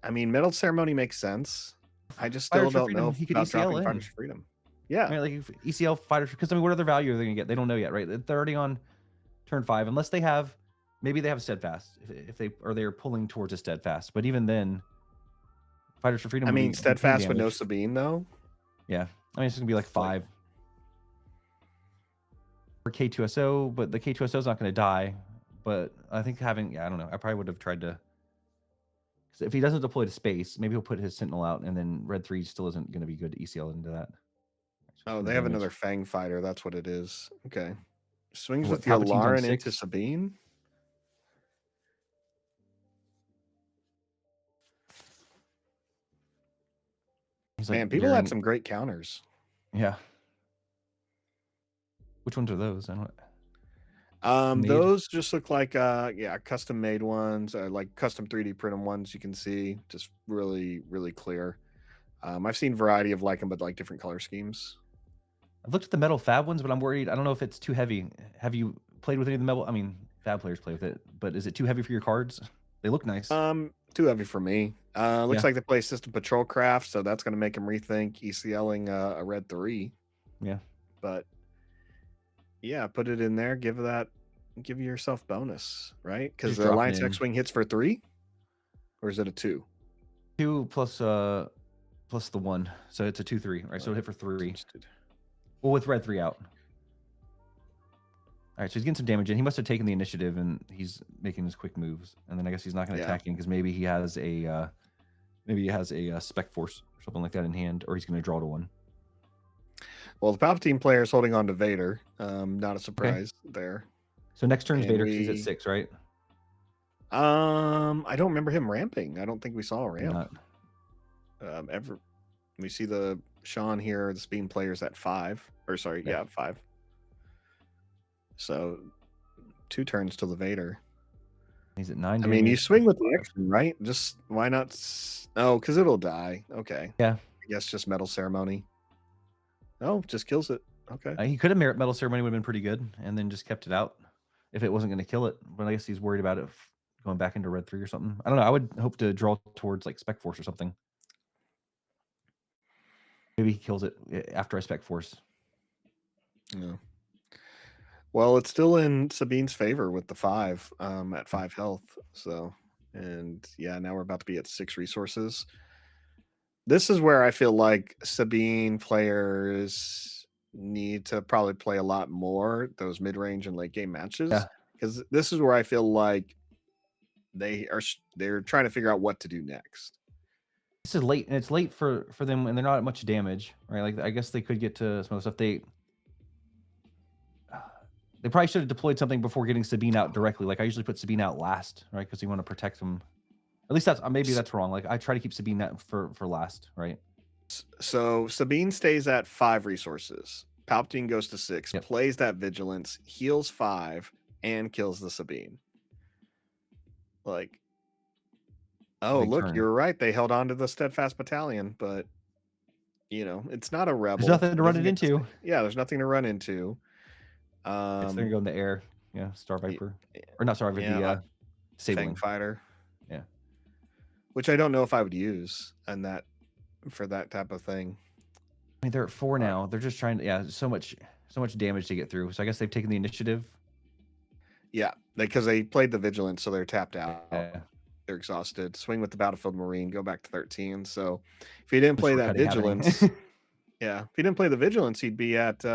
mean, Metal Ceremony makes sense. I just still Fighters for don't know Freedom, he could about ECL dropping Fighters in. for Freedom. Yeah. Right, like if ECL Fighters, because I mean, what other value are they gonna get? They don't know yet, right? They're already on turn 5, unless they have, maybe they have a steadfast if they're pulling towards a steadfast. But even then, Fighters for Freedom. I Would mean, be ping Steadfast with no damage. Sabine, though. Yeah, I mean it's gonna be like 5 for K2SO, but the K2SO is not gonna die. But I think having, I don't know. I probably would have tried to. Because if he doesn't deploy to space, maybe he'll put his Sentinel out, and then Red 3 still isn't going to be good to ECL into that. Oh, The they have damage. another Fang Fighter. That's what it is. Okay. Swings What, with Palpatine's on Yularen into 6? Sabine. He's like Man, people had some great counters. Yeah. Which ones are those? I don't. Made? Those just look like custom made ones, like custom 3D printed ones. You can see just really, really clear. I've seen variety of like them, but like different color schemes. I've looked at the metal fab ones, but I'm worried. I don't know if it's too heavy. Have you played with any of the metal? I mean, fab players play with it, but is it too heavy for your cards? They look nice. Too heavy for me. Looks Yeah. like they play System Patrol Craft, so that's going to make them rethink ECLing a Red 3. Yeah. But yeah, put it in there. Give yourself bonus, right? Because Just the drop it Alliance in. X-Wing hits for 3, or is it a 2? 2 plus the 1, so it's a 2/3, right? So it'll hit for 3. Well, with Red 3 out. All right, so he's getting some damage in. He must have taken the initiative, and he's making his quick moves. And then I guess he's not going to Yeah. attack in because maybe he has a spec force or something like that in hand, or he's going to draw to one. Well, the Palpatine player is holding on to Vader. Not a Okay. surprise there. So next turn is And Vader because he's at 6, right? I don't remember him ramping. I don't think we saw a ramp. Not. Ever. We see the Sean here, the Sabine player's at 5. Or sorry, Okay. yeah, 5. So 2 turns to the Vader. He's at 9 I damage. mean, you swing with the action, right? Just why not? Oh, because it'll die. Okay. Yeah. I guess just Metal Ceremony. Oh, just kills it. Okay. He could have Metal Ceremony, would have been pretty good, and then just kept it out if it wasn't going to kill it. But I guess he's worried about it going back into red 3 or something. I don't know. I would hope to draw towards like Spec Force or something. Maybe he kills it after I Spec Force. Yeah. Well, it's still in Sabine's favor with the 5 at 5 health. So, and yeah, now we're about to be at 6 resources. This is where I feel like Sabine players need to probably play a lot more those mid-range and late game matches, Yeah. because this is where I feel like they're trying to figure out what to do next. This is late, and it's late for them, and they're not at much damage, right? Like I guess they could get to some other stuff. They probably should have deployed something before getting Sabine out directly. Like I usually put Sabine out last, right? Because you want to protect them. At least maybe that's wrong. Like I try to keep Sabine for last, right? So Sabine stays at 5 resources. Palpatine goes to 6, Yep. plays that vigilance, heals 5, and kills the Sabine. Like, oh, look, turn. you're right. They held on to the Steadfast Battalion, but it's not a rebel. There's nothing to run Doesn't it get to into. yeah, there's nothing to run into. It's there and go in the air. Yeah, Star Viper. Or not Star Viper, yeah, the Fang Sabling. Fighter. Yeah. Which I don't know if I would use for that type of thing. I mean, they're at 4 now. They're just trying to, so much damage to get through. So I guess they've taken the initiative. Yeah, because they played the Vigilance, so they're tapped out. Yeah. They're exhausted. Swing with the Battlefield Marine, go back to 13. So if he didn't play that Vigilance, yeah, if he didn't play the Vigilance, he'd be at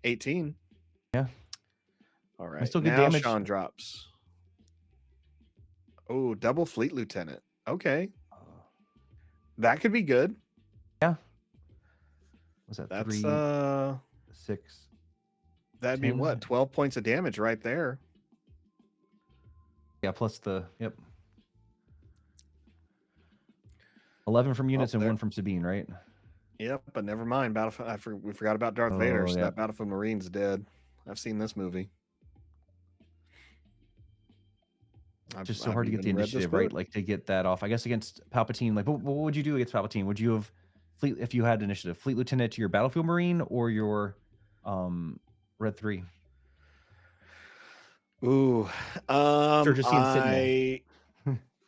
18. Yeah. All right. Still good now damage. Sean drops. Oh, double Fleet Lieutenant. Okay. That could be good. Yeah. Was that That's 3, 6? That'd 10? Be what? 12 points of damage right there. Yeah, plus the 11 from units and 1 from Sabine, right? Yep, but never mind. Battlefield. We forgot about Darth Vader. So that Battlefield Marine's dead. I've seen this movie. It's just so hard to get the initiative, right? Like to get that off. I guess against Palpatine, like what would you do against Palpatine? Would you have if you had initiative, Fleet Lieutenant to your Battlefield Marine or your Red 3? Ooh, or just seeing Sentinel.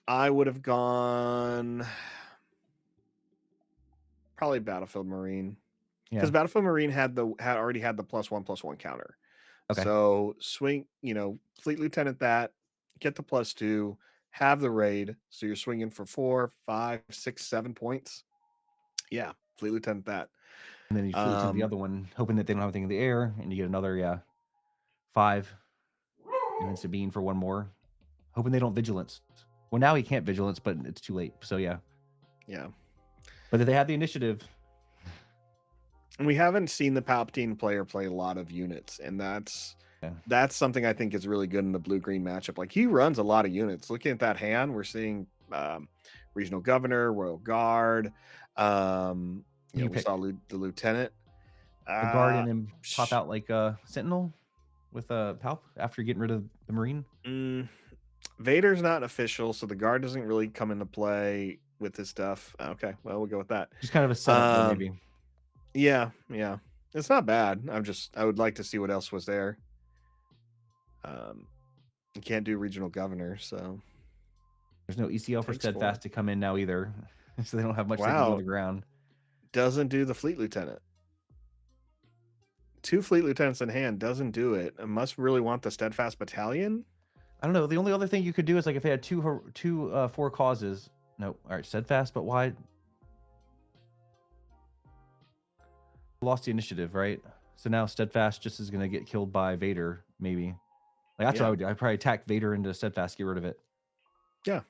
I would have gone probably Battlefield Marine, because Battlefield Marine had already had the +1/+1 counter. Okay. So swing, Fleet Lieutenant that, get the +2, have the raid, so you're swinging for 4, 5, 6, 7 points. Yeah, Fleet Lieutenant that. And then you Fleet Lieutenant the other one, hoping that they don't have anything in the air, and you get another 5. And then Sabine for 1 more, hoping they don't Vigilance. Well, now he can't Vigilance, but it's too late. So yeah. But they have the initiative. And we haven't seen the Palpatine player play a lot of units, and that's something I think is really good in the blue-green matchup. Like, he runs a lot of units. Looking at that hand, we're seeing Regional Governor, Royal Guard. We saw the Lieutenant. The Guard and him pop out like Sentinel with Palp after getting rid of the Marine. Vader's not official, so the Guard doesn't really come into play with this stuff. Okay, well, we'll go with that. Just kind of a setup, maybe. Yeah. It's not bad. I would like to see what else was there. You can't do Regional Governor, so there's no ECL for Steadfast to come in now either, so they don't have much they can do on the ground. Doesn't do the Fleet Lieutenant. 2 Fleet Lieutenants in hand doesn't do it. I must really want the Steadfast Battalion. I don't know. The only other thing you could do is like if they had 2 4 causes. No, all right, Steadfast, but why? Lost the initiative, right? So now Steadfast just is gonna get killed by Vader, maybe. Like that's what I Yeah, would do. I'd probably attack Vader into Steadfast, get rid of it. yeah. Or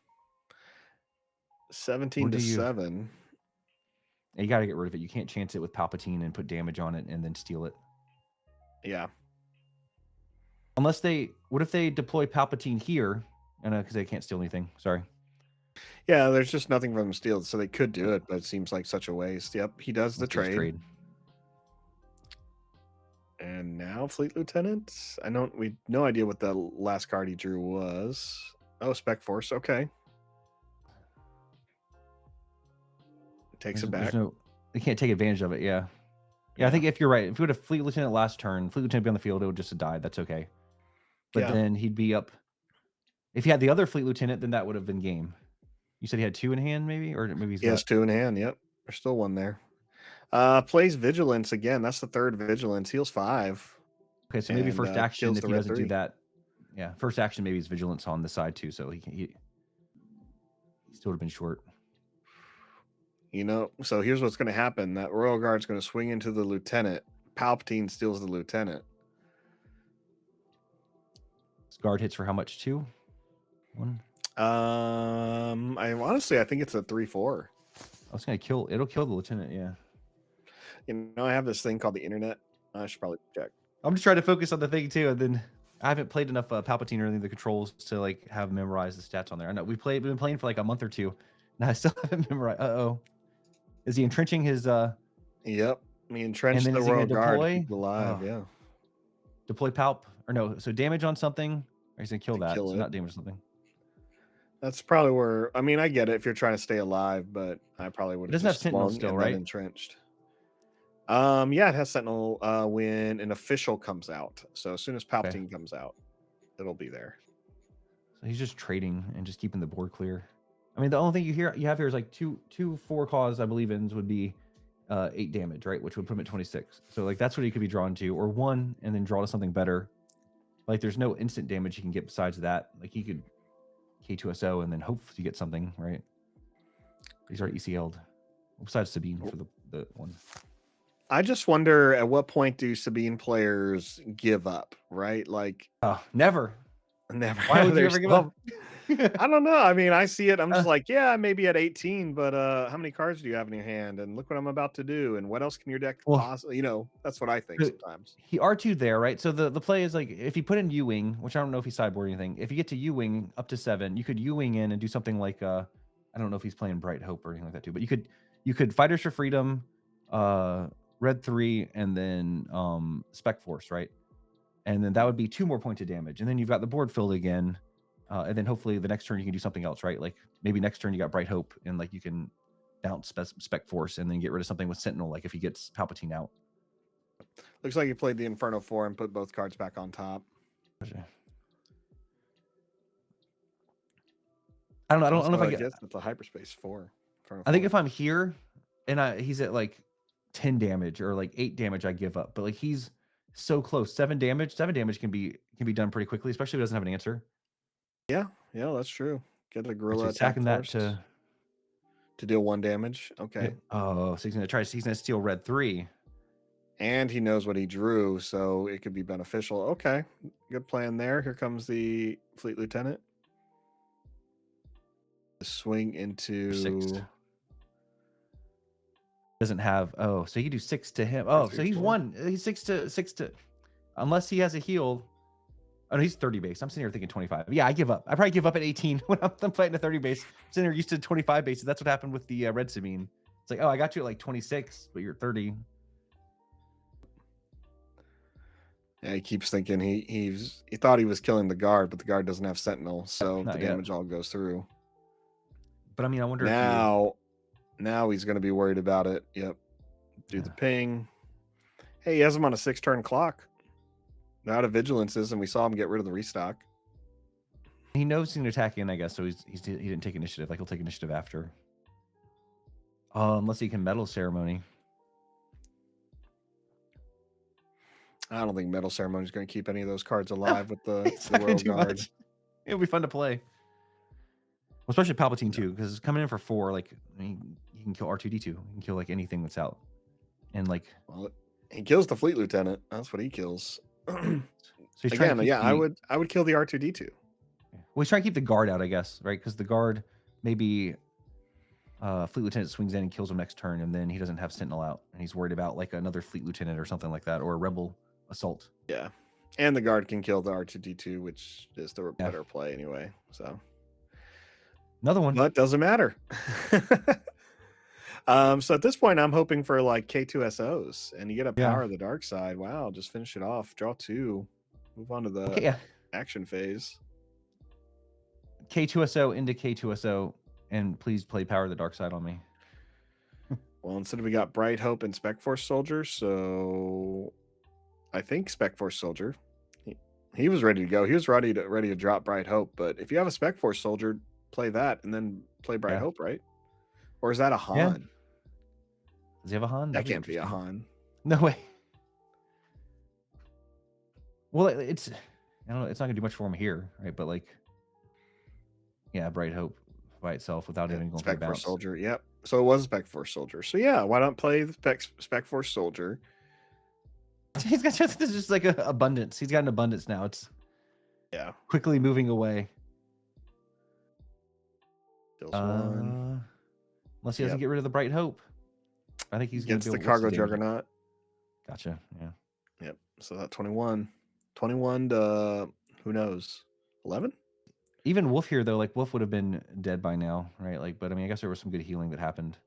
17 to do you? 7. You got to get rid of it. You can't chance it with Palpatine and put damage on it and then steal it. Yeah. Unless they, what if they deploy Palpatine here? I know because they can't steal anything. Sorry. Yeah, there's just nothing for them to steal, so they could do it, but it seems like such a waste. Yep, he does the Let's just trade. trade. And now Fleet Lieutenant. We no idea what the last card he drew was. Oh, Spec Force. Okay. Takes it There's back. no, they can't take advantage of it. Yeah. Yeah, I Yeah. think if you're right, if we would have Fleet Lieutenant last turn, Fleet Lieutenant be on the field, it would just have died. That's okay. But Yeah. then he'd be up. If he had the other Fleet Lieutenant, then that would have been game. You said he had 2 in hand, maybe, or maybe he's He has got. 2 in hand. Yep. There's still one there. Plays Vigilance again. That's the third Vigilance. Heals 5. Okay, so maybe And first action kills if the he red doesn't do 3. that. Yeah, first action maybe is Vigilance on the side too, so he still would have been short. So here's what's going to happen. That Royal Guard's going to swing into the Lieutenant. Palpatine steals the Lieutenant. Guard hits for how much? 2? 1? I think it's a 3/4. I was gonna kill. It'll kill the lieutenant. Yeah. I have this thing called the internet. I should probably check. I'm just trying to focus on the thing too, and then I haven't played enough Palpatine or any of the controls to like have memorized the stats on there. I know we've been playing for like a month or two, and I still haven't memorized. Is he entrenching his? Yep. He And entrenched then the is he Royal gonna Guard to deploy? keep it alive. Oh, Yeah. deploy Palp or no? So damage on something, or he's gonna kill To that. kill So it. not damage on something. That's probably where. I get it if you're trying to stay alive, but I probably would It have doesn't have just Sentinel swung still, and then right? entrenched. Yeah, it has Sentinel when an official comes out. So as soon as Okay. Palpatine comes out, it'll be there. So he's just trading and just keeping the board clear. I mean, the only thing you have here is like two 4-cause, I believe, ends would be 8 damage, right? Which would put him at 26. So like that's what he could be drawn to, or 1 and then draw to something better. Like there's no instant damage he can get besides that. Like he could K2SO and then hope to get something, right? He's already ECL'd. Besides Sabine for the one. I just wonder at what point do Sabine players give up, right? Like Never. never. Why would you ever give up? I don't know. I see it. I'm just like, yeah, maybe at 18, but how many cards do you have in your hand? And look what I'm about to do. And what else can your deck Well, possibly? That's what I think sometimes. he R2 there, right? So the play is like if you put in U-Wing, which I don't know if he sideboard anything. If you get to U-Wing up to 7, you could U-Wing in and do something like I don't know if he's playing Bright Hope or anything like that too, but you could Fighters for Freedom, Red 3, and then Spec Force, right? And then that would be 2 more points of damage. And then you've got the board filled again. And then hopefully the next turn you can do something else, right? Like maybe next turn you got Bright Hope and like you can bounce Spec Force and then get rid of something with Sentinel, like if he gets Palpatine out. Looks like you played the Inferno 4 and put both cards back on top. I don't know if I get. It's the Hyperspace 4. I think if I'm here and he's at like 10 damage or like 8 damage, I give up. But like he's so close. 7 damage can be done pretty quickly, especially if he doesn't have an answer. Yeah, that's true. Get a Gorilla attack attacking that to deal 1 damage. Okay. Oh, so he's gonna steal Red 3. And he knows what he drew, so it could be beneficial. Okay. Good plan there. Here comes the Fleet Lieutenant. Swing into 6. Doesn't have so you do 6 to him. Oh, so he's 1. He's 6 to unless he has a heal. Oh no, he's 30 base. I'm sitting here thinking 25. Yeah, I give up. I probably give up at 18 when I'm fighting a 30 base. I'm sitting there used to 25 bases. That's what happened with the Red Sabine. It's like, oh, I got you at like 26, but you're 30. Yeah, he keeps thinking he thought he was killing the guard, but the guard doesn't have Sentinel, so the damage all goes through. But I mean, I wonder now he's going to be worried about it. Yep. Do the ping. Hey, he has him on a 6-turn clock. Now out of vigilances, and we saw him get rid of the restock. He knows he's going to attack in, I guess, so he didn't take initiative. Like he'll take initiative after. Unless he can Metal Ceremony. I don't think Metal Ceremony is going to keep any of those cards alive with the Royal Guard. It'll be fun to play. Especially Palpatine too, because it's coming in for 4. Like, I mean, you can kill R2D2. You can kill like anything that's out, and like, well, He kills the fleet lieutenant. That's what he kills. So he's trying to Again, keep yeah, I the would I would kill the R2D2. well, he's trying to keep the guard out, I guess, right? Because the guard maybe fleet lieutenant swings in and kills him next turn, and then he doesn't have sentinel out, and he's worried about like another fleet lieutenant or something like that, or a rebel assault. Yeah. And the guard can kill the R2D2, which is the Yeah, better play anyway. So, another one. but doesn't matter. So at this point, I'm hoping for like K2SOs, and you get a Yeah. power of the dark side. Wow, just finish it off. Draw two. Move on to the Okay. Yeah. action phase. K2SO into K2SO, and please play Power of the Dark Side on me. Well, instead we got Bright Hope and Spec Force Soldier. So I think Spec Force Soldier. He was ready to go. He was ready to drop Bright Hope. But if you have a Spec Force Soldier, play that and then play Bright Yeah. Hope, right? Or is that a Yeah. Han? Does he have a Han? That That'd be can't be a interesting. Han. No way. Well, it's I don't know. It's not gonna do much for him here, right? But like, yeah, Bright Hope by itself without Yeah, even going through the Spec Force bounce. Soldier. Yep. So it was a Spec Force Soldier. So yeah, why not play the Spec Force Soldier? He's got just this is just like a abundance. He's got an abundance now. It's Yeah. quickly moving away. Kills one. Unless he doesn't Yep. get rid of the Bright Hope. I think he's gonna Gets be the able. What's the Cargo damage? Juggernaut. Gotcha. Yeah. Yep. So that 21. 21 to who knows? 11? Even Wolf here though, like Wolf would have been dead by now, right? Like, but I mean, I guess there was some good healing that happened.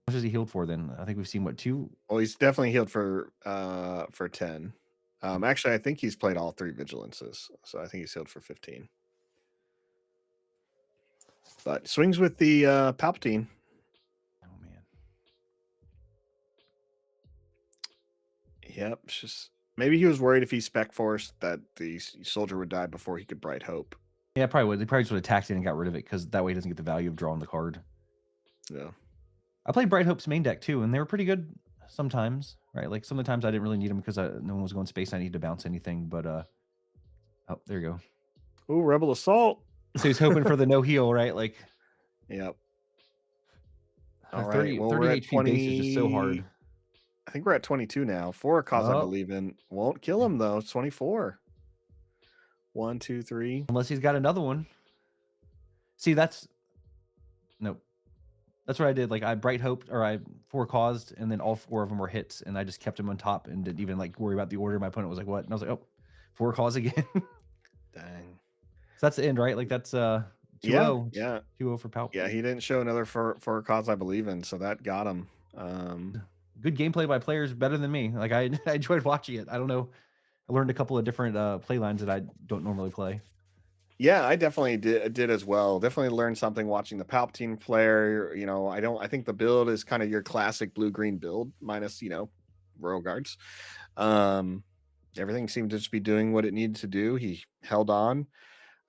How much is he healed for then? I think we've seen what, 2? Well, he's definitely healed for 10. Actually, I think he's played all 3 vigilances. So I think he's healed for 15. But swings with the Palpatine. Oh man. Yep. It's just maybe he was worried if he spec forced that the soldier would die before he could Bright Hope. Yeah, probably would. They probably just would have attacked it and got rid of it because that way he doesn't get the value of drawing the card. Yeah. I played Bright Hope's main deck too, and they were pretty good sometimes, right? Like some of the times I didn't really need them because no one was going space. I needed to bounce anything, but oh, there you go. Ooh, Rebel Assault. So he's hoping for the no heal, right? Like Yep. All right. 30, Well, 30 we're at HP base is just so 20. hard. I think we're at 22 now. For a cause I Oh, believe in. Won't kill him though. It's 24. 1, 2, 3. unless he's got another one. See, that's nope. That's what I did. Like I bright hoped or I four caused, and then all 4 of them were hits, and I just kept them on top and didn't even like worry about the order. My opponent was like, "What?" And I was like, "Oh, 4 cause again." Dang. So that's the end, right? Like that's 2 Yeah. 0, Yeah. 2-0 for Yeah. Palpatine. He didn't show another for a cause I believe in. So that got him. Good gameplay by players, better than me. Like I, I enjoyed watching it. I don't know. I learned a couple of different play lines that I don't normally play. Yeah, I definitely did as well. Definitely learned something watching the Palpatine player. I think the build is kind of your classic blue-green build, minus, Royal Guards. Um, Everything seemed to just be doing what it needed to do. He held on.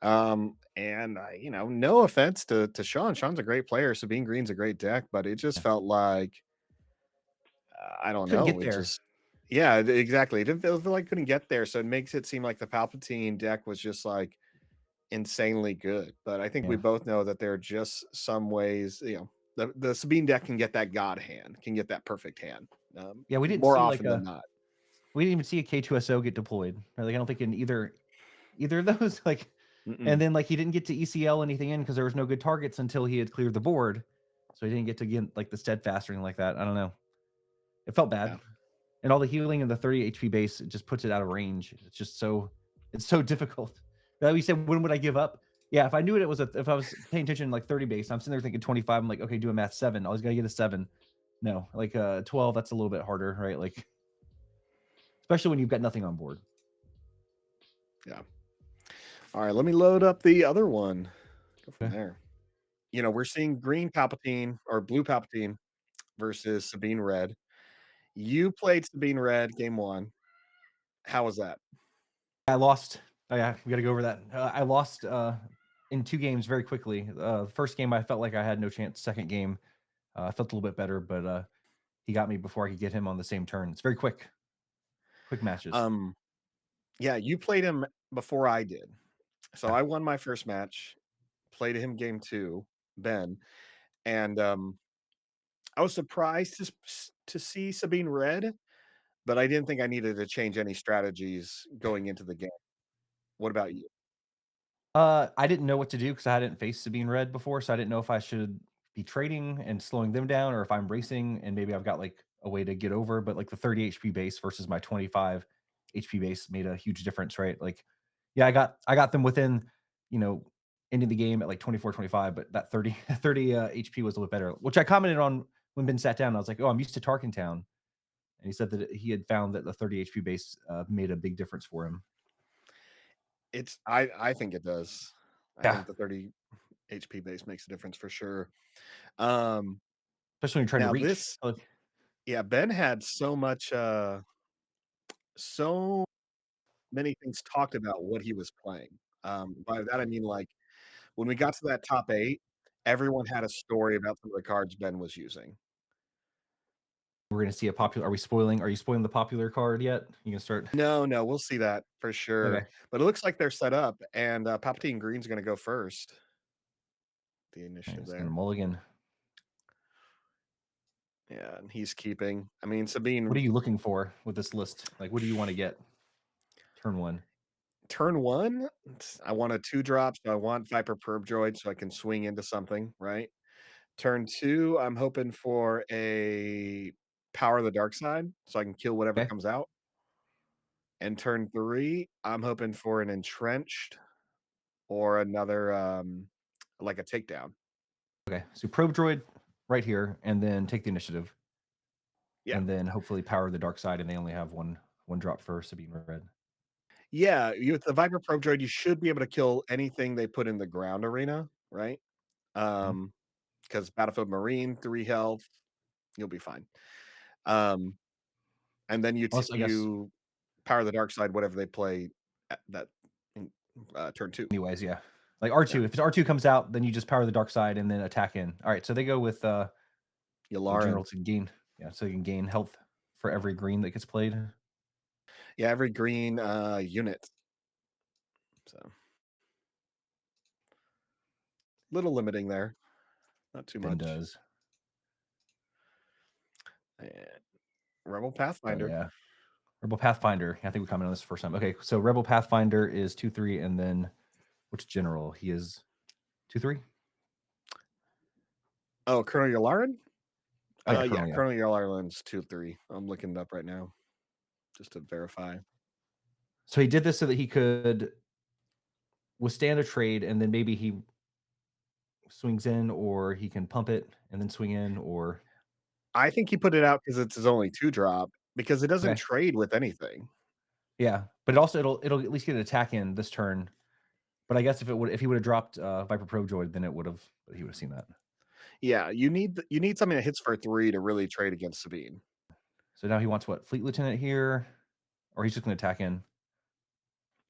And no offense to Sean. Sean's a great player. Sabine Green's a great deck, but it just Yeah. felt like I don't Couldn't know. get It there. just yeah, exactly. It didn't feel like couldn't get there. So it makes it seem like the Palpatine deck was just like insanely good. But I think we Yeah. both know that there are just some ways, the Sabine deck can get that god hand, can get that perfect hand. Yeah, we didn't More see like often than a not. we didn't even see a K2SO get deployed. Right? Like I don't think in either of those like and Mm-mm. then like he didn't get to ECL anything in because there was no good targets until he had cleared the board. So he didn't get to get like the steadfast or anything like that. I don't know. It felt bad. Yeah. And all the healing and the 30 HP base, it just puts it out of range. It's just it's so difficult. Like we said, when would I give up? Yeah, if I knew if I was paying attention like 30 base, I'm sitting there thinking 25. I'm like, okay, do a math 7. I was gonna get a 7. No, like 12, that's a little bit harder, right? Like especially when you've got nothing on board. Yeah. All right, let me load up the other one. Go from Okay. there. We're seeing green Palpatine or blue Palpatine versus Sabine Red. You played Sabine Red game 1. How was that? I lost. Oh yeah, we got to go over that. I lost in 2 games very quickly. The first game I felt like I had no chance. Second game, I felt a little bit better, but he got me before I could get him on the same turn. It's very quick matches. Um, yeah, you played him before I did. So Yeah. I won my first match, played him game 2, Ben, and I was surprised to see Sabine red, but I didn't think I needed to change any strategies going into the game. What about you? I didn't know what to do because I hadn't faced Sabine Red before, so I didn't know if I should be trading and slowing them down or if I'm racing and maybe I've got, like, a way to get over, but, like, the 30 HP base versus my 25 HP base made a huge difference, right? Like, yeah, I got them within, you know, ending the game at, like, 24, 25, but that 30 30, HP was a little bit better, which I commented on when Ben sat down. I was like, "Oh, I'm used to Tarkentown," and he said that he had found that the 30 HP base, made a big difference for him. I think it does. I Yeah, think the 30 HP base makes a difference for sure. Um, especially when you're trying to now reach. this Like, yeah, Ben had so many things talked about what he was playing. By that I mean, like, when we got to that top 8, everyone had a story about some of the cards Ben was using. we're gonna see a Like, popular are you spoiling the popular card yet? You can start. no, no, we'll see that for Okay. sure, but it looks like they're set up, and, Palpatine Green's gonna go first, the Alright, initiative it's gonna there. mulligan. Yeah, and he's keeping I mean, What are Sabine you looking for with this list? Like, what do you wanna get? Turn 1. turn 1, I want a 2-drop, so I want Viper Probe Droid so I can swing into something, right? Turn 2, I'm hoping for a Power of the Dark Side, so I can kill whatever Okay, comes out. And turn 3, I'm hoping for an Entrenched or another, like a takedown. okay. So probe droid right here, and then take the initiative, Yeah. and then hopefully power the dark side, and they only have one drop for Sabine Red. Yeah, you with the Viper Probe Droid, you should be able to kill anything they put in the ground arena, right? Mhm. Because Battlefield Marine, 3 health, you'll be fine. Um, and then Unless, I guess, you power the dark side, whatever they play at that in, turn 2. anyways, yeah. Like Yeah. R2, if it's R2 comes out, then you just power the dark side and then attack in. Alright, so they go with, the Yularen. general to gain, yeah, so you can gain health for every green that gets played. Yeah, every green, unit. So, little limiting there, not too Ben much. does. And Rebel So, Pathfinder. yeah. Rebel Pathfinder. I think we commented on this the first time. Okay, so Rebel Pathfinder is 2/3, and then which general? He is 2/3? Oh, Colonel Yularen? Oh, yeah, Yeah, Colonel, yeah. Colonel Yularen's 2-3. I'm looking it up right now just to verify. So he did this so that he could withstand a trade, and then maybe he swings in, or he can pump it and then swing in, or I think he put it out because it's his only 2-drop because it doesn't okay, trade with anything. yeah. But it also it'll at least get an attack in this turn. But I guess if he would have dropped Viper Pro Droid, then it would have he would have seen that. Yeah, you need something that hits for 3 to really trade against Sabine. So now he wants what? Fleet Lieutenant here, or he's just going to attack in.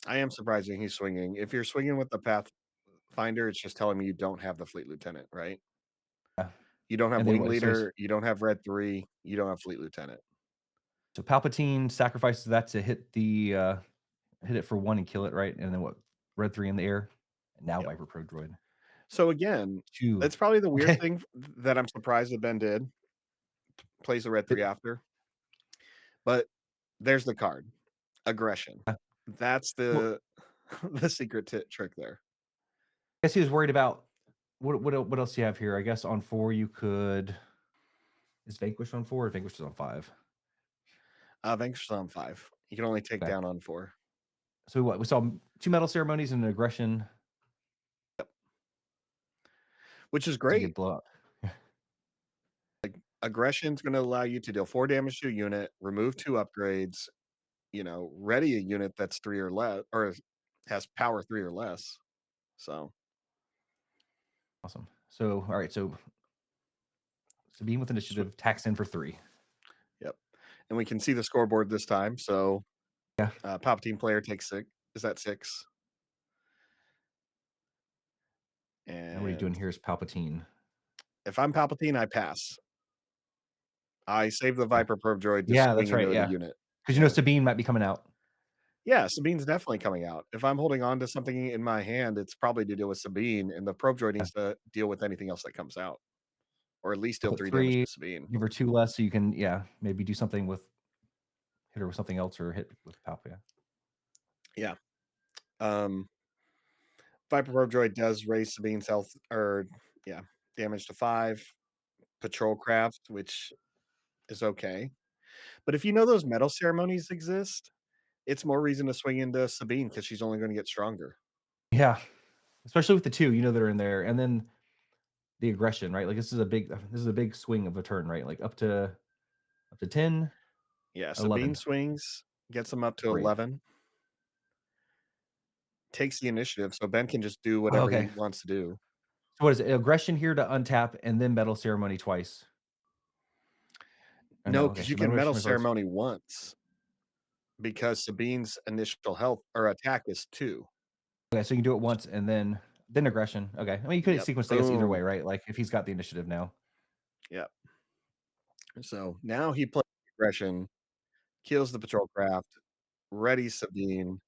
I am surprising he's swinging. If you're swinging with the Pathfinder, it's just telling me you don't have the Fleet Lieutenant, right? Yeah. You don't have And then Wing what? So he's Leader, you don't have Red 3, you don't have Fleet Lieutenant. so Palpatine sacrifices that to hit it for 1 and kill it, right? And then what? Red 3 in the air. And now Yep. Viper Pro Droid. So again, 2. that's probably the weird Okay. thing that I'm surprised that Ben did, plays the Red 3 It, after. But there's the card, aggression. That's well, the the secret trick there. I guess he was worried about what else do you have here? I guess on 4 you could is Vanquish on 4 or Vanquish is on 5? Vanquish's on 5. You can only take Okay. down on 4. So what? We saw 2 medal ceremonies and an aggression. Which is So you great. could blow up. Aggression's gonna allow you to deal 4 damage to a unit, remove 2 upgrades, ready a unit that's 3 or less or has power 3 or less. So, Awesome. So, all right. So Sabine with swe initiative tax in for 3. yep. And we can see the scoreboard this time, so, Yeah. Palpatine player takes 6 is at 6, Now what are you and doing here is Palpatine. if I'm Palpatine, I pass. I save the Okay. Viper Probe Droid to Yeah, swing that's right. into the Yeah. unit. Because Yeah. Sabine might be coming out. Yeah, Sabine's definitely coming out. If I'm holding on to something in my hand, it's probably to deal with Sabine, and the Probe Droid Yeah. needs to deal with anything else that comes out. or at least I'll deal put 3 damage 3, to Sabine. give her 2 less so you can, yeah, maybe do something with hit her with something else or hit with Palp, yeah. Yeah. Um, Viper Probe Droid does raise Sabine's health or yeah, damage to 5. Patrol Craft, which is okay. But if you know those medal ceremonies exist, it's more reason to swing into Sabine because she's only gonna get stronger. Yeah, especially with the 2, that are in there, and then the aggression, right? Like, this is a big swing of a turn, right? Like, up to 10, Yeah, Sabine 11. swings, gets them up to Great. 11, takes the initiative, so Ben can just do Oh, whatever he okay. wants to do. So what is it? Aggression here to untap and then medal ceremony twice. Oh, no, No, okay, because you so can medal medal ceremony first. ceremony once because Sabine's initial health or attack is 2. Okay, so you can do it once and then aggression. Okay. I mean, you could Yep, sequence, I guess, either way, boom. right? Like, if he's got the initiative now. Yep. So now he plays aggression, kills the patrol craft, readies Sabine,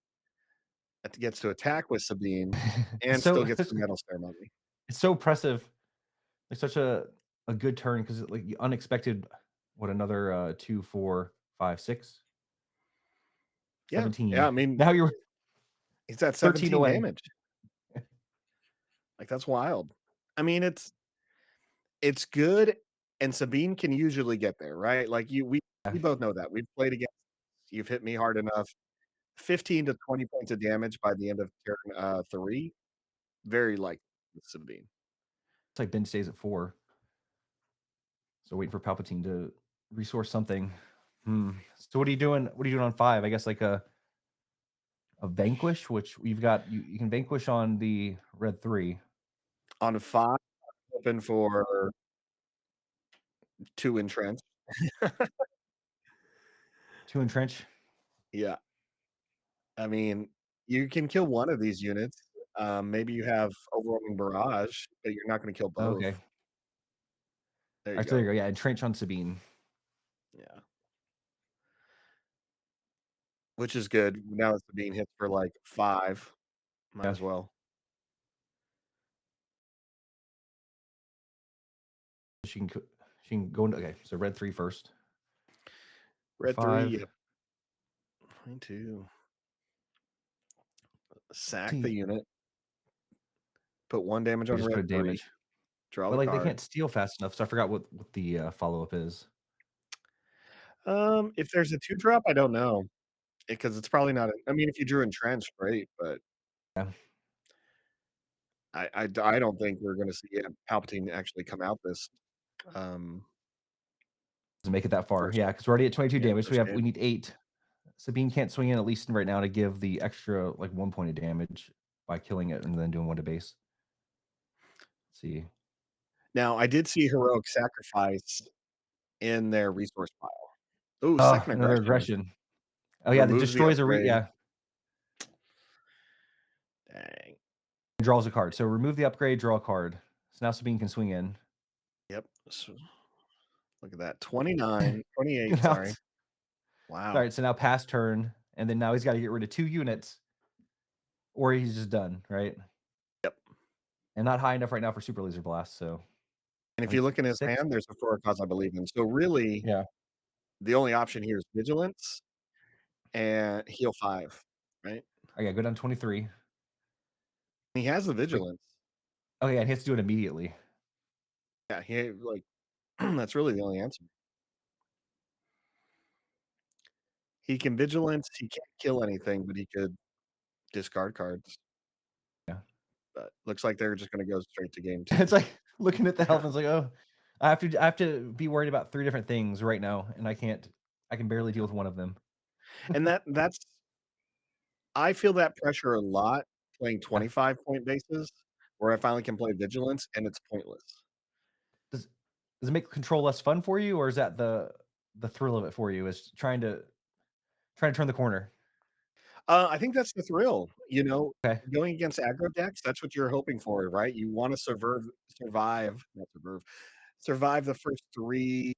gets to attack with Sabine, It's and still so gets the medal ceremony. it's so impressive. Like, such a good turn because, like, you unexpected what, another, 2, 4, 5, 6, Yeah, yeah, 17. I mean, Now you're he's at 13 17 away. damage. Like, that's wild. I mean, it's good, and Sabine can usually get there, right? Like, Yeah, we both know that. We've played against you've hit me hard enough. 15 to 20 points of damage by the end of turn, 3, very likely with Sabine. it's like Ben stays at 4. So waiting for Palpatine to resource something. Hmm. So what are you doing on 5? I guess like a vanquish, which we've got you can vanquish on the red 3. On 5, hoping for 2 entrenched. 2 entrench. Yeah. I mean, you can kill one of these units. Maybe you have overwhelming barrage, but you're not gonna kill both. Okay. There you Alright, so there go. you go. Yeah, entrench on Sabine. Yeah. Which is good. Now that Sabine hits for, like, 5, might Yeah. as well. She can go into, okay, so red 3 first for Red 3, 5. yep. 22. Sack the See, unit, put 1 damage I on just put red a 3, damage. draw But, the like, they card. can't steal fast enough, so I forgot what the, follow-up is. If there's a 2 drop, I don't know, because it's probably not a I mean, if you drew entrenched, great, but Yeah. I don't think we're gonna see, Palpatine actually come out this, um, Doesn't make it that far. first Yeah, because 'cause we're already at 22 yeah, damage, so we first have we game. need 8. Sabine can't swing in at least right now to give the extra, like, 1 point of damage by killing it and then doing 1 to base. Let's see. Now, I did see heroic sacrifice in their resource pile. Ooh, Oh, second another aggression aggression. Oh, yeah, that removes the destroys a upgrade. yeah, Dang. draws a card. So remove the upgrade, draw a card. So now Sabine can swing in. Yep. So, look at that. 29, 28. Now Sorry. it's Wow. alright, so now pass turn, and then now he's gotta get rid of 2 units, or he's just done, right? Yep. And not high enough right now for super laser blast, so And if like you look in his 6? hand, there's a 4 cause I believe in. So really, Yeah. the only option here is vigilance and heal 5, right? Okay, go down 23. He has the Wait, vigilance. oh, yeah, and he has to do it immediately. Yeah, he like that's really the only answer. He can vigilance, he can't kill anything, but he could discard cards. Yeah. But looks like they're just gonna go straight to game 2. It's like looking at the health and it's like, "Oh, I have to be worried about 3 different things right now, and I can barely deal Yeah. with one of them." And that's I feel that pressure a lot playing Yeah. 25-point bases where I finally can play vigilance and it's pointless. Does does it make control less fun for you, or is that the thrill of it for you, is trying to turn the corner? I think that's the thrill, Okay. going against aggro decks, that's what you're hoping for, right? You wanna survive the first 3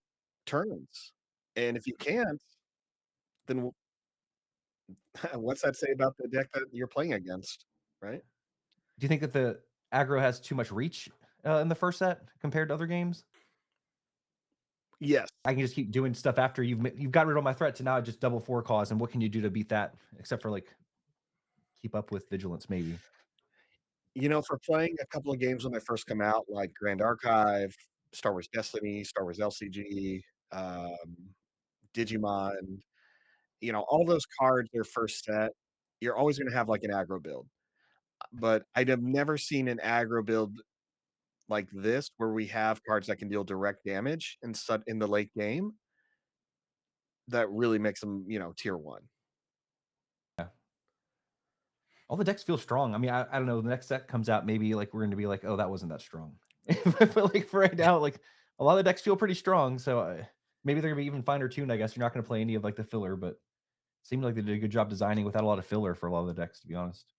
turns, and if you can't, then what's that say about the deck that you're playing against, right? Do you think that the aggro has too much reach, in the first set compared to other games? Yes. I can just keep doing stuff after you've got rid of all my threats, and now I just double 4 cause, and what can you do to beat that except for, like, keep up with vigilance maybe? For playing a couple of games when they first come out, like Grand Archive, Star Wars Destiny, Star Wars LCG, Digimon, all those cards, their first set, you're always gonna have, like, an aggro build. But I'd have never seen an aggro build like this, where we have cards that can deal direct damage in the late game that really makes them, tier 1. Yeah. All the decks feel strong. I mean, I don't know, the next set comes out, maybe, like, we're gonna be like, "Oh, that wasn't that strong." But, like, for right now, like, a lot of the decks feel pretty strong, so, maybe they're gonna be even finer tuned, I guess. You're not gonna play any of, like, the filler, but seemed like they did a good job designing without a lot of filler for a lot of the decks, to be honest.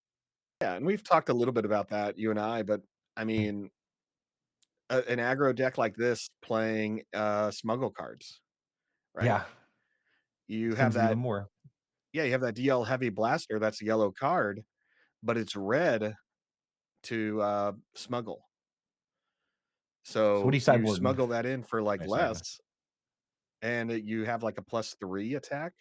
Yeah, and we've talked a little bit about that, you and I, but, I Mm. mean, an aggro deck like this playing, smuggle cards, right? Yeah, You have things even that more. Yeah, you have that DL Heavy Blaster, that's a yellow card, but it's red to, smuggle. So what So, are you you sideboarding? smuggle that in for, like, Right, sorry, go. less, and you have, like, a +3 attack,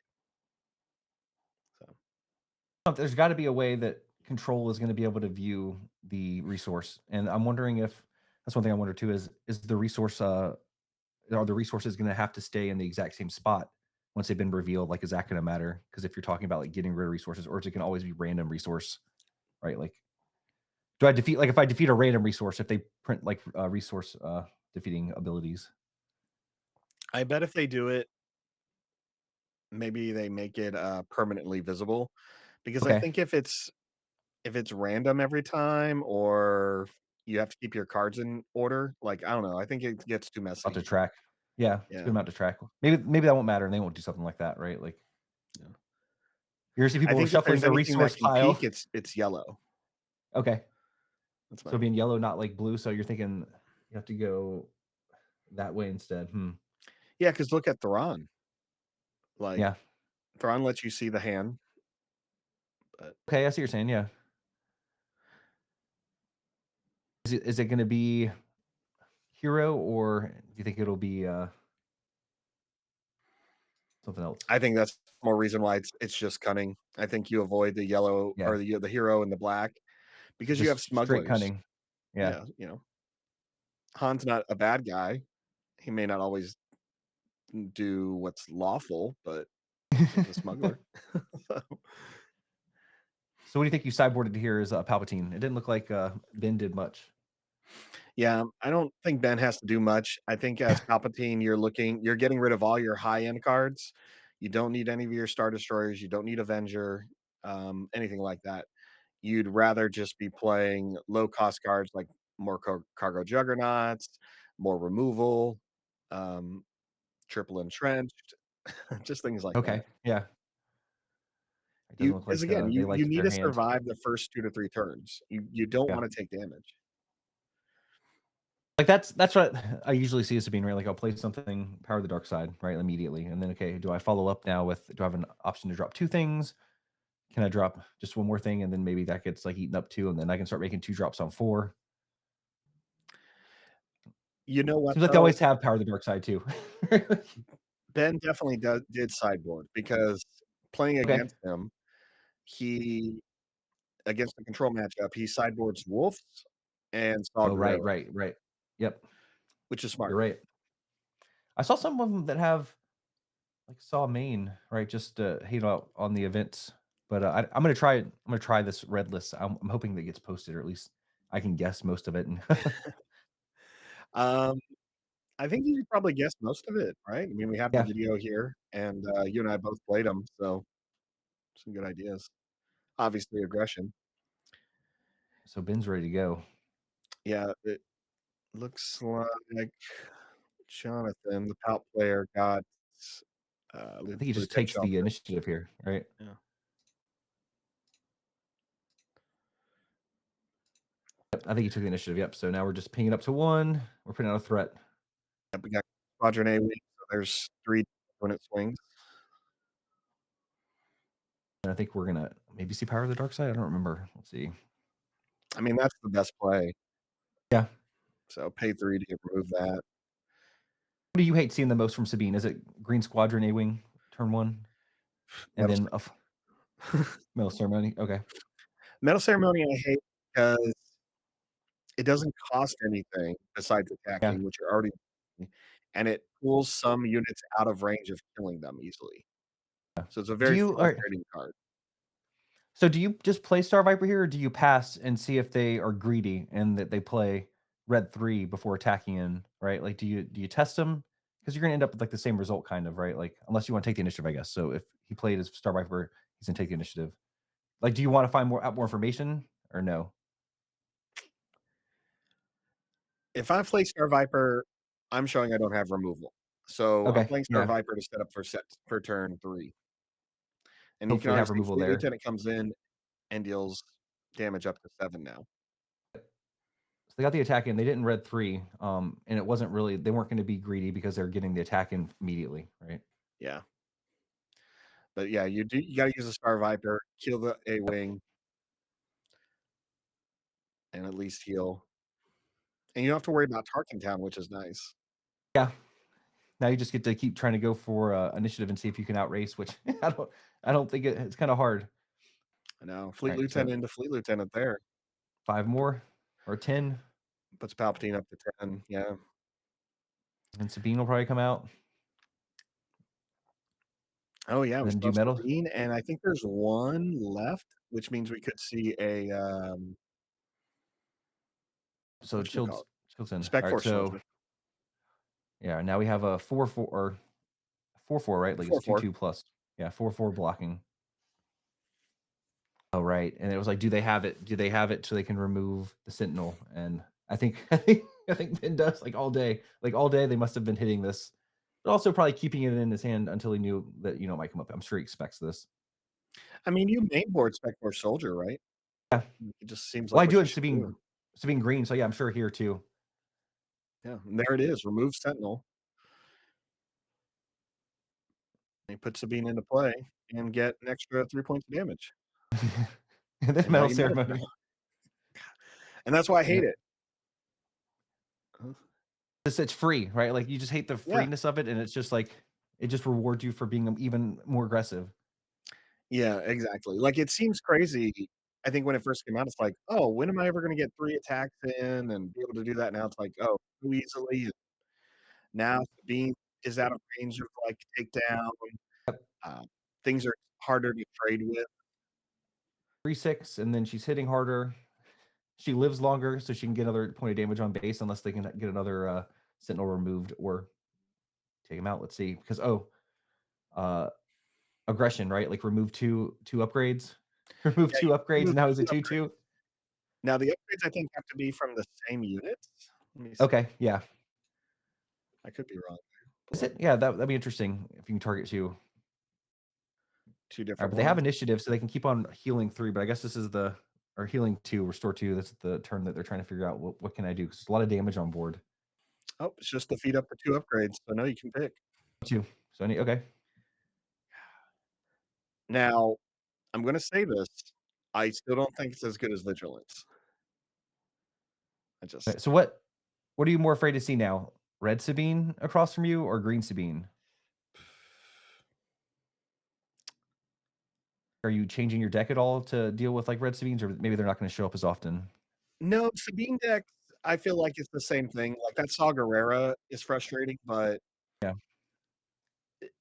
so There's gotta be a way that control is gonna be able to view the resource, and I'm wondering if that's one thing I wonder too is the resource, are the resources gonna have to stay in the exact same spot once they've been revealed? Like, is that gonna matter? Because if you're talking about, like, getting rid of resources, or is it can always be random resource, right? Like, do I defeat like, if I defeat a random resource, if they print, like, resource, defeating abilities? I bet if they do it, maybe they make it, permanently visible, because I Okay. think if it's random every time or you have to keep your cards in order, like, I don't know, I think it gets too About messy. to track. Yeah, it's a good Yeah, amount to track. Maybe that won't matter, and they won't do something like that, right? Like, yeah. you're gonna see I people think if shuffling there's their anything that resource can pile. peak, it's yellow. Okay. That's So my being yellow, not like blue, so you're thinking you have to go that way instead. Hmm. Yeah, because look at Thrawn. Like, Yeah. Thrawn lets you see the hand, but Okay, I see what you're saying, yeah. Is it gonna be hero, or do you think it'll be, something else? I think that's more reason why it's just cunning. I think you avoid the yellow Yeah. or the hero and the black because you have Just straight smugglers. cunning. Yeah. Yeah, Han's not a bad guy. He may not always do what's lawful, but he's a smuggler. So, So what do you think you sideboarded here is, Palpatine? It didn't look like, Ben did much. yeah, I don't think Ben has to do much. I think as Palpatine, you're getting rid of all your high-end cards. You don't need any of your Star Destroyers, you don't need Avenger, anything like that. You'd rather just be playing low-cost cards like more cargo juggernauts, more removal, um, triple entrenched, just things like that. Okay, yeah. It doesn't You look because like, again, they you liked need their to hand. survive the first 2 to 3 turns. You don't Yeah. wanna take damage. Like, that's what I usually see as being right, like, I'll play something, Power of the Dark Side, right, immediately, and then, okay, do I follow up now with do I have an option to drop 2 things? Can I drop just 1 more thing, and then maybe that gets, like, eaten up too, and then I can start making 2 drops on 4? You know what, Seems like they though? always have Power of the Dark Side too. Ben definitely did sideboard because playing Okay. against him, he against the control matchup, he sideboards Wolves and Saw Oh, right, Gerrera, right, right. Yep, which is you're smart. right. I saw some of them that have, like, Saw main, right, just to hate out on the events, but, I'm gonna try it. I'm gonna try this red list. I'm hoping that it gets posted, or at least I can guess most of it, and Um, I think you could probably guess most of it, right? I mean, we have the yeah, video here, and, you and I both played them, so some good ideas. Obviously, aggression. so Ben's ready to go. Yeah, it looks like Jonathan, the Palp player, got, I think he just Lieutenant takes the Shelter. initiative here, right? Yeah. Yep, I think he took the initiative, yep, so now we're just pinging up to 1. We're putting out a threat, Yep, we got Squadron A weak, so there's 3 when it swings. and I think we're gonna maybe see Power of the Dark Side? I don't remember. Let's see. I mean, that's the best play, Yeah. so pay 3 to remove that. What do you hate seeing the most from Sabine? Is it Green Squadron A-Wing turn 1, and Metal then a f Medal Ceremony? Okay. Metal Ceremony I hate because it doesn't cost anything besides Yeah. attacking, which you're already doing, and it pulls some units out of range of killing them easily. So it's a Do very you or frustrating card. So do you just play Star Viper here, or do you pass and see if they are greedy and that they play red 3 before attacking in, right? Like, do you test them? Because 'Cause you're gonna end up with, like, the same result kind of, right? Like, unless you wanna take the initiative, I guess. So if he played as Star Viper, he's gonna take the initiative. Like, do you wanna find more information or no? If I play Star Viper, I'm showing I don't have removal. So I'm Okay, playing Star yeah. Viper to set up for turn 3. And you can Hopefully already have see removal Fleet there. Lieutenant comes in and deals damage up to 7 now. So they got the attack in, they didn't red 3, and it wasn't really they weren't gonna be greedy because they're getting the attack in immediately, right? Yeah. But yeah, you gotta use a Star Viper, kill the A-Wing, and at least heal. And you don't have to worry about Tarkin Town, which is nice. Yeah. Now you just get to keep trying to go for, initiative and see if you can outrace, which I don't think it's kinda hard. I know. Fleet Alright, so Lieutenant into Fleet Lieutenant there. 5 more or 10, Puts Palpatine up to 10. Yeah. and Sabine will probably come out, Oh, yeah, and we then still do have medal. Sabine, and I think there's 1 left, which means we could see a, So whatchamacallit? Childs in. Spec Alright, Force so, soldier. yeah, now we have a 4-4 or 4-4, right? Like, it's 4/4. 2-2 plus. Yeah, 4-4 blocking. Oh, right, and it was like, do they have it so they can remove the Sentinel? And I think Ben does, like, all day. Like, all day, they must have been hitting this, but also probably keeping it in his hand until he knew that, it might come up. I'm sure he expects this. I mean, you mainboard Spec Force soldier, right? Yeah. It just seems Well, like I what do you it in should do. Sabine Green, so, yeah, I'm sure here too. Yeah, and there it is, remove Sentinel, and put Sabine into play and get an extra 3 points of damage, And then and now medal you medal ceremony. count, and that's why I Yeah. hate it. Uh, It's free, right? Like, you just hate the yeah, freeness of it, and it's just like it just rewards you for being, even more aggressive. yeah, exactly, like, it seems crazy, I think when it first came out, it's like, "Oh, when am I ever gonna get 3 attacks in and be able to do that?" Now it's like, "Oh, too easily." Now Sabine is out of range of, like, takedown, uh, things are harder to trade with. 3-6, and then she's hitting harder. She lives longer, so she can get another point of damage on base unless they can get another, sentinel removed or take him out. Let's see, because uh, aggression, right? Like, remove two upgrades. Remove Yeah, 2 you upgrades, remove and now he's a 2 2/2. upgrades. Now the upgrades I think have to be from the same units. Let me see. Okay, yeah. I could be wrong. Is Pull up it? Yeah, that'd be interesting if you can target 2. 2 Alright, different but they have ones. initiative, so they can keep on healing 3, but I guess this is the or healing 2, restore 2, that's the turn that they're trying to figure out what can I do? 'Cause there's a lot of damage on board. Oh, it's just to feed up the 2 upgrades, so now you can pick. 2. So I need okay. Now, I'm gonna say this, I still don't think it's as good as Vigilance. I just Okay, so what are you more afraid to see now? Red Sabine across from you or green Sabine? Are you changing your deck at all to deal with, like, red Sabines, or maybe they're not gonna show up as often? No, Sabine decks, I feel like it's the same thing, like, that Saw Gerrera is frustrating, but Yeah.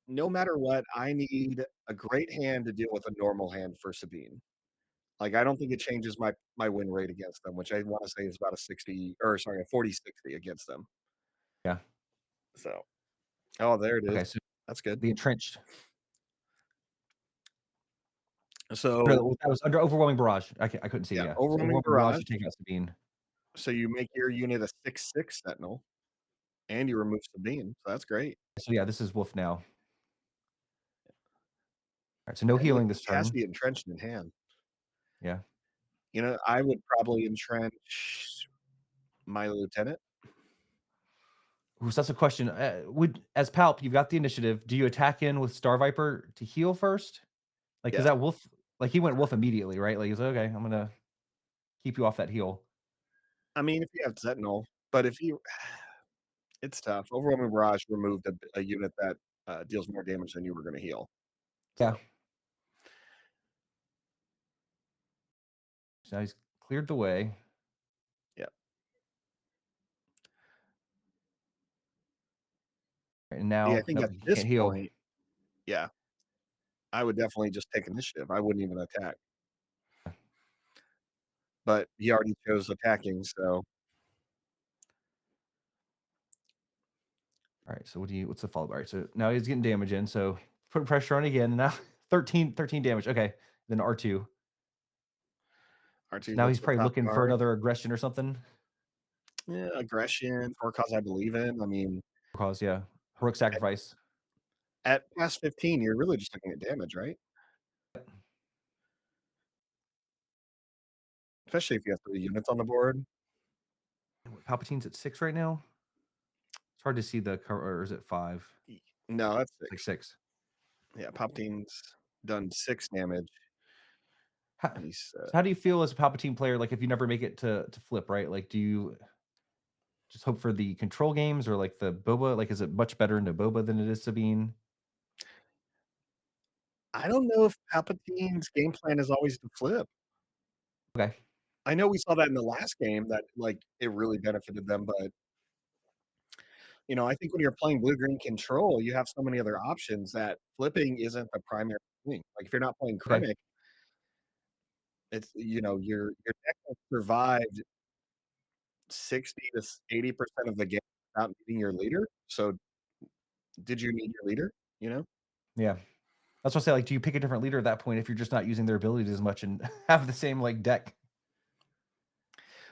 no matter what, I need a great hand to deal with a normal hand for Sabine. Like, I don't think it changes my win rate against them, which I wanna say is about a 60 or sorry, a 40/60 against them. Yeah. So oh, there it is. Okay, so That's good. the entrenched. So, No, that was under overwhelming barrage. I couldn't see, yeah, yeah. So overwhelming overwhelming barrage barrage. to take out Sabine. So you make your unit a 6/6 sentinel, and you remove Sabine, so that's great. So, yeah, this is Wolf now. Alright, so no And look, healing he this has turn. the entrenched in hand. Yeah. You know, I would probably entrench my lieutenant. Ooh, so that's a question. Would as Palp, you've got the initiative. Do you attack in with Star Viper to heal first? Like, because Yes. that wolf, like, he went wolf immediately, right? Like, he's like, okay, I'm gonna keep you off that heal. I mean, if you have sentinel, but It's tough. Overwhelming Barrage removed a unit that deals more damage than you were going to heal. Yeah. So So now he's cleared the way. yeah, And yeah. I now, think nope, at he this can't heal. point, yeah, I would definitely just take initiative. I wouldn't even attack. But he already chose attacking, so All right, so what's the follow-up? All right, so now he's getting damage in, so put pressure on again. Now 13 damage. Okay, then R2. So R2 now gets he's the probably top looking for card. another aggression or something. Yeah, aggression, for a cause I believe in. I mean, Cause yeah, heroic at, sacrifice. at past 15, you're really just looking at damage, right? Especially if you have 3 units on the board. Palpatine's at 6 right now. It's hard to see the cover, or is it 5? No, that's It's like 6. 6. Yeah, Palpatine's done 6 damage, How, and he's so how do you feel as a Palpatine player? Like if you never make it to flip, right? Like, do you just hope for the control games or like the boba? Like, is it much better into boba than it is Sabine? I don't know if Palpatine's game plan is always to flip. Okay, I know we saw that in the last game that, like, it really benefited them, but, I think when you're playing blue-green control, you have so many other options that flipping isn't the primary thing. Like, if you're not playing okay, Krennic, it's your deck has survived 60 to 80% of the game without needing your leader, so did you need your leader, you know? yeah. That's what I say. Like, do you pick a different leader at that point if you're just not using their abilities as much and have the same like deck?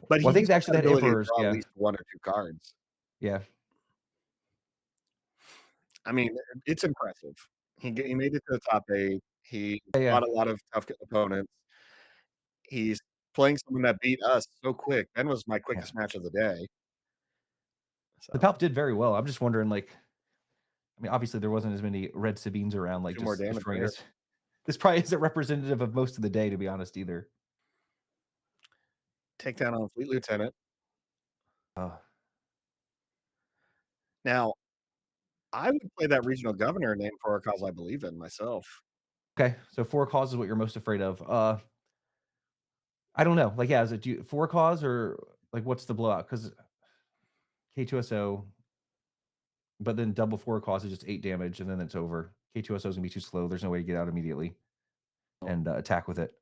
But Well, I he's think got actually that they had ability to emperors. draw at Yeah, least 1 or 2 cards. yeah, I mean, it's impressive. He made it to the top 8. He yeah, yeah. fought a lot of tough opponents. He's playing someone that beat us so quick. Ben was my Yeah. quickest match of the day. The So, Palp did very well. I'm just wondering, like, I mean, obviously there wasn't as many red Sabines around, like 2 more just damage destroying there. us. This probably isn't representative of most of the day, to be honest, either. Takedown on Fleet Lieutenant. Uh, Now, I would play that regional governor name for a cause I believe in myself. okay, so four cause is what you're most afraid of. I don't know. Like, yeah, is it four cause or like what's the blowout? Because K2SO, but then double four cause is just 8 damage, and then it's over. K2SO is gonna be too slow. There's no way to get out immediately and attack with it.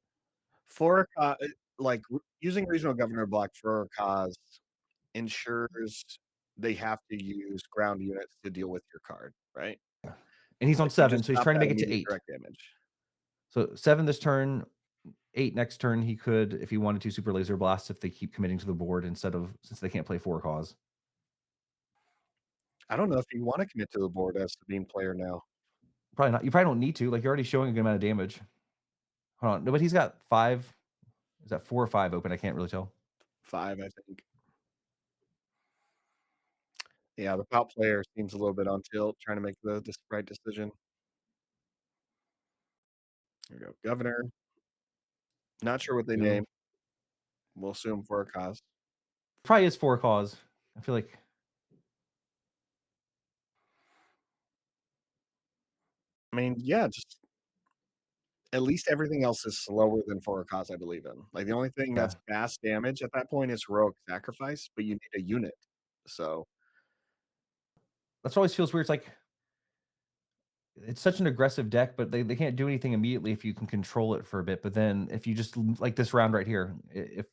For a like, using regional governor block for a cause ensures they have to use ground units to deal with your card, right? Yeah. And he's on Like, you 7, just so he's stop trying to that make it to immediate 8. direct damage. So 7 this turn, 8 next turn, he could, if he wanted to, super laser blast if they keep committing to the board instead of since they can't play four cause. I don't know if you wanna commit to the board as the beam player now. Probably not. You probably don't need to. Like you're already showing a good amount of damage. Hold on. No, but he's got 5. Is that 4 or 5 open? I can't really tell. 5, I think. Yeah, the top player seems a little bit on tilt, trying to make the right decision. Here we go. Governor. Not sure what they Two. name. We'll assume for a cause. Probably is 4 cause. I feel like I mean, yeah, just at least everything else is slower than for a cause I believe in. Like, the only thing yeah. that's fast damage at that point is heroic sacrifice, but you need a unit. So, That's what always feels weird. It's like it's such an aggressive deck, but they can't do anything immediately if you can control it for a bit. But then if you just like this round right here, if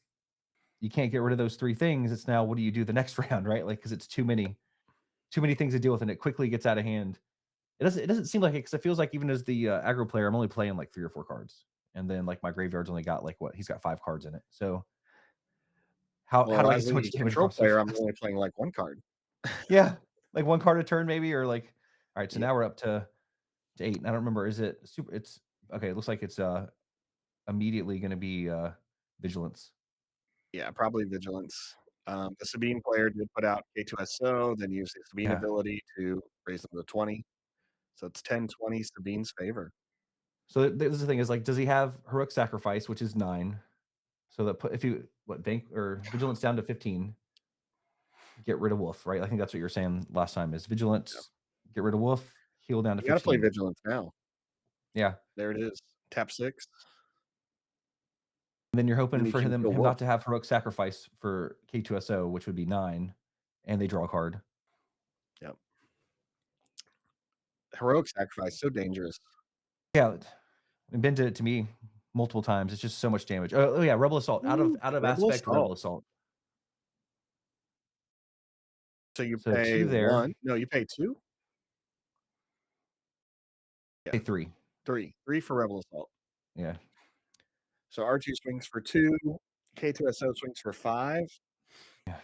you can't get rid of those 3 things, it's now what do you do the next round, right? Like because it's too many things to deal with, and it quickly gets out of hand. It doesn't seem like it because it feels like even as the aggro player, I'm only playing like 3 or 4 cards, and then like my graveyard's only got like what he's got 5 cards in it. So how well, do I get as so much a damage control across so player, I'm fast? only playing, like, 1 card. Yeah, like 1 card a turn maybe, or like all right. So Yeah. now we're up to 8. And I don't remember. Is it super? It's okay. It looks like it's immediately going to be vigilance. Yeah, probably Vigilance. The Sabine player did put out K2SO, then use the Sabine Yeah. ability to raise them to 20. So it's 10-20 Sabine's favor. So this is the thing is like, does he have heroic sacrifice, which is 9? So that put if you what bank or vigilance down to 15. get rid of Wolf, right? I think that's what you were saying last time is Yeah. Vigilance, get rid of Wolf, heal down to You gotta play 15. Vigilance now. Yeah. There it is. Tap 6, And then you're and hoping then you for can him kill him Wolf. not to have heroic sacrifice for K2SO, which would be 9, and they draw a card. Yep. Heroic Sacrifice, so dangerous. Yeah, and been to me multiple times. It's just so much damage. Oh yeah, Rebel Assault Ooh, out of Rebel aspect Rebel Assault. Assault. So you So pay 2 there, 1 no, you pay 2? Yeah, pay 3. 3. 3 for Rebel Assault. Yeah. So R2 swings for 2, K2SO swings for 5. Yeah.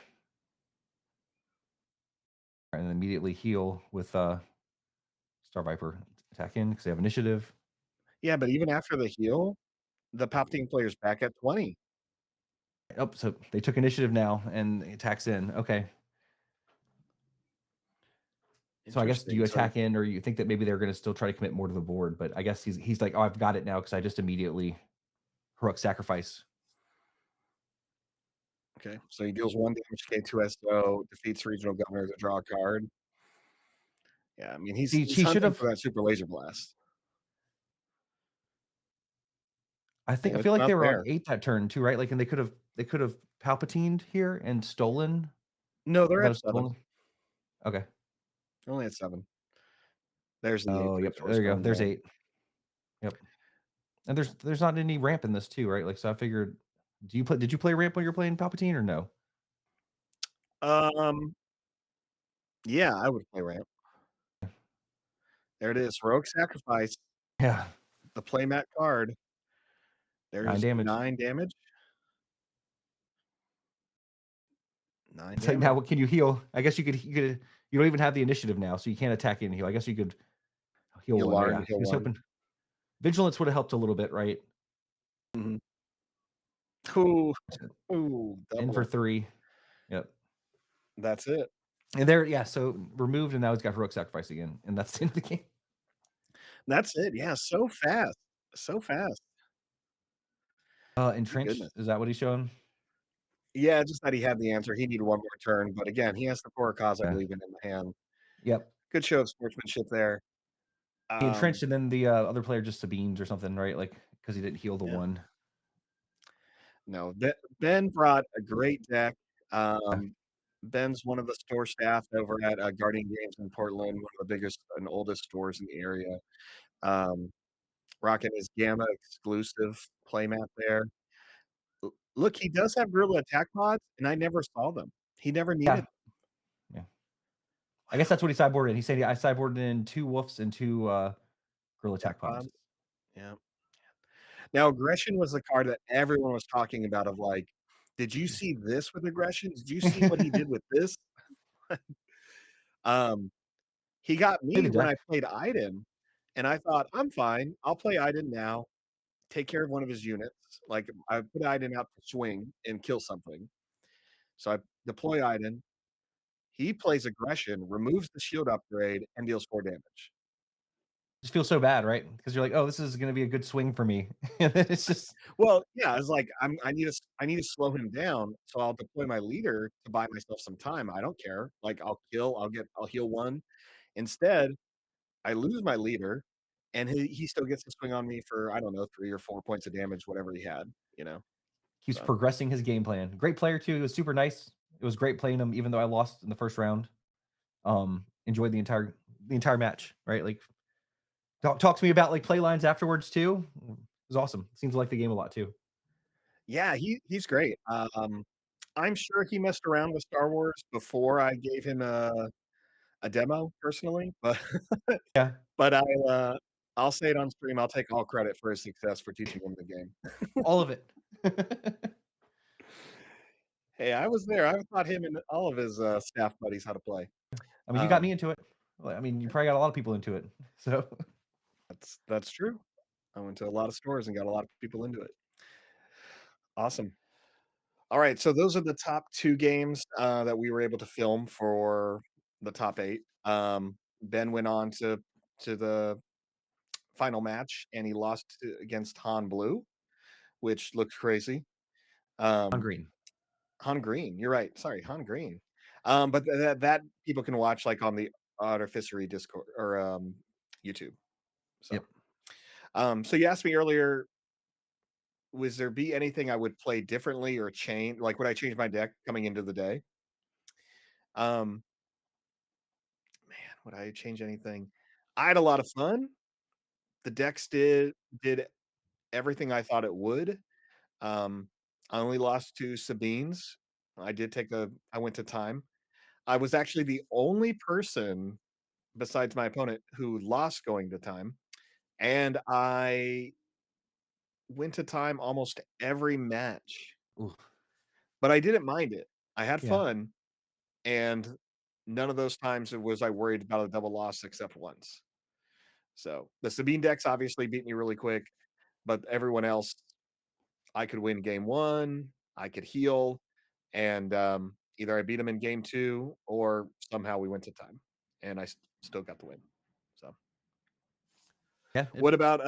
And then immediately heal with Star Viper attack in because they have initiative. Yeah, but even after the heal, the Palpatine player's back at 20. Oh, so they took initiative now and attacks in. Okay. So I guess do Interesting. you So attack in or you think that maybe they're going to still try to commit more to the board? But I guess he's like, oh, I've got it now because I just immediately heroic sacrifice. okay, so he deals 1 damage to K2SO, defeats regional governor to draw a card. Yeah, I mean, he's He should hunting have. for that super laser blast, I and feel it's like not they were on there. 8 that turn too, right? Like, and they could have Palpatined here and stolen No, they're without at have 7. stolen. Okay. They're only at 7. There's the 8th Oh, yep. resource There you go. going There's down. 8. Yep. And there's not any ramp in this too, right? Like, so I figured, did you play ramp when you're playing Palpatine or no? Um, yeah, I would play ramp. There it is, heroic sacrifice, Yeah. the playmat card. 9 There's damage. 9 damage. 9 It's like now damage. what can you heal? I guess you don't even have the initiative now, so you can't attack and heal. I guess you could heal Heal 1. Oh large, yeah. heal He was 1. hoping Vigilance would have helped a little bit, right? Mhm. Ooh, ooh, In for double. 3. Yep. That's it. And there, yeah, so removed, and now he's got heroic sacrifice again, and that's the end of the game. That's it. Yeah, so fast. So fast. My Entrench, goodness. is that what he's showing? Yeah, just that he had the answer. He needed one more turn, but again, he has the poor cause, I Yeah. believe, in the hand. Yep. Good show of sportsmanship there. He Um, entrenched, and then the other player just Sabines or something, right? Like because he didn't heal the yeah. 1. No, Ben brought a great deck. Yeah. Ben's one of the store staff over at, Guardian Games in Portland, one of the biggest and oldest stores in the area. Um, rocking his Gamma exclusive playmat there. Look, he does have guerrilla attack pods, and I never saw them. He never needed Yeah. Yeah. I guess wow, that's what he sideboarded in. He said, "Yeah, I sideboarded in 2 wolves and 2 Gorilla attack Attack Pods." pods. Yeah. Now, aggression was the card that everyone was talking about of like, "Did you see this with aggression? Did you see what he did with this?" Um, he got Play me the when deck. I played Iden, and I thought, "I'm fine. I'll play Iden now, take care of one of his units." Like, I put Iden out to swing and kill something. So I deploy Iden. He plays aggression, removes the shield upgrade, and deals 4 damage. Just feels so bad, right? Because you're like, "Oh, this is gonna be a good swing for me." And then it's just Well, yeah, I was like, I need to slow him down, so I'll deploy my leader to buy myself some time. I don't care. Like, I'll heal 1. Instead, I lose my leader, and he still gets to swing on me for, I don't know, 3 or 4 points of damage, whatever he had, you know? keeps So, progressing his game plan. Great player too, he was super nice. It was great playing him even though I lost in the first round. Enjoyed the entire match, right? Like talk to me about like play lines afterwards too. It was awesome. Seems to like the game a lot too. yeah, he's great. I'm sure he messed around with Star Wars before I gave him a demo personally, but Yeah, but I'll say it on stream, I'll take all credit for his success for teaching him the game. all of it. Hey, I was there. I taught him and all of his, staff buddies how to play. I mean, you got me Um, into it. Well, I mean, you probably got a lot of people into it. So that's true. I went to a lot of stores and got a lot of people into it. Awesome. Alright, so those are the top 2 games, that we were able to film for the top 8. Ben went on to the final match, and he lost to against Han Blue, which looked crazy. on Um, green. Han Green, you're right. Sorry, Han Green. But that people can watch, like, on the Artificery Discord or, YouTube, so, Yep. so you asked me earlier, was there be anything I would play differently or change like, would I change my deck coming into the day? Um, man, would I change anything? I had a lot of fun. The decks did everything I thought it would. Um, I only lost to Sabine's. I went to time. I was actually the only person besides my opponent who lost going to time, and I went to time almost every match, Ooh, but I didn't mind it. I had yeah. fun, and none of those times was I worried about a double loss except once. So, the Sabine decks obviously beat me really quick, but everyone else, I could win game 1, I could heal, and, either I beat him in game 2 or somehow we went to time, and I still got the win. So, Yeah, what about,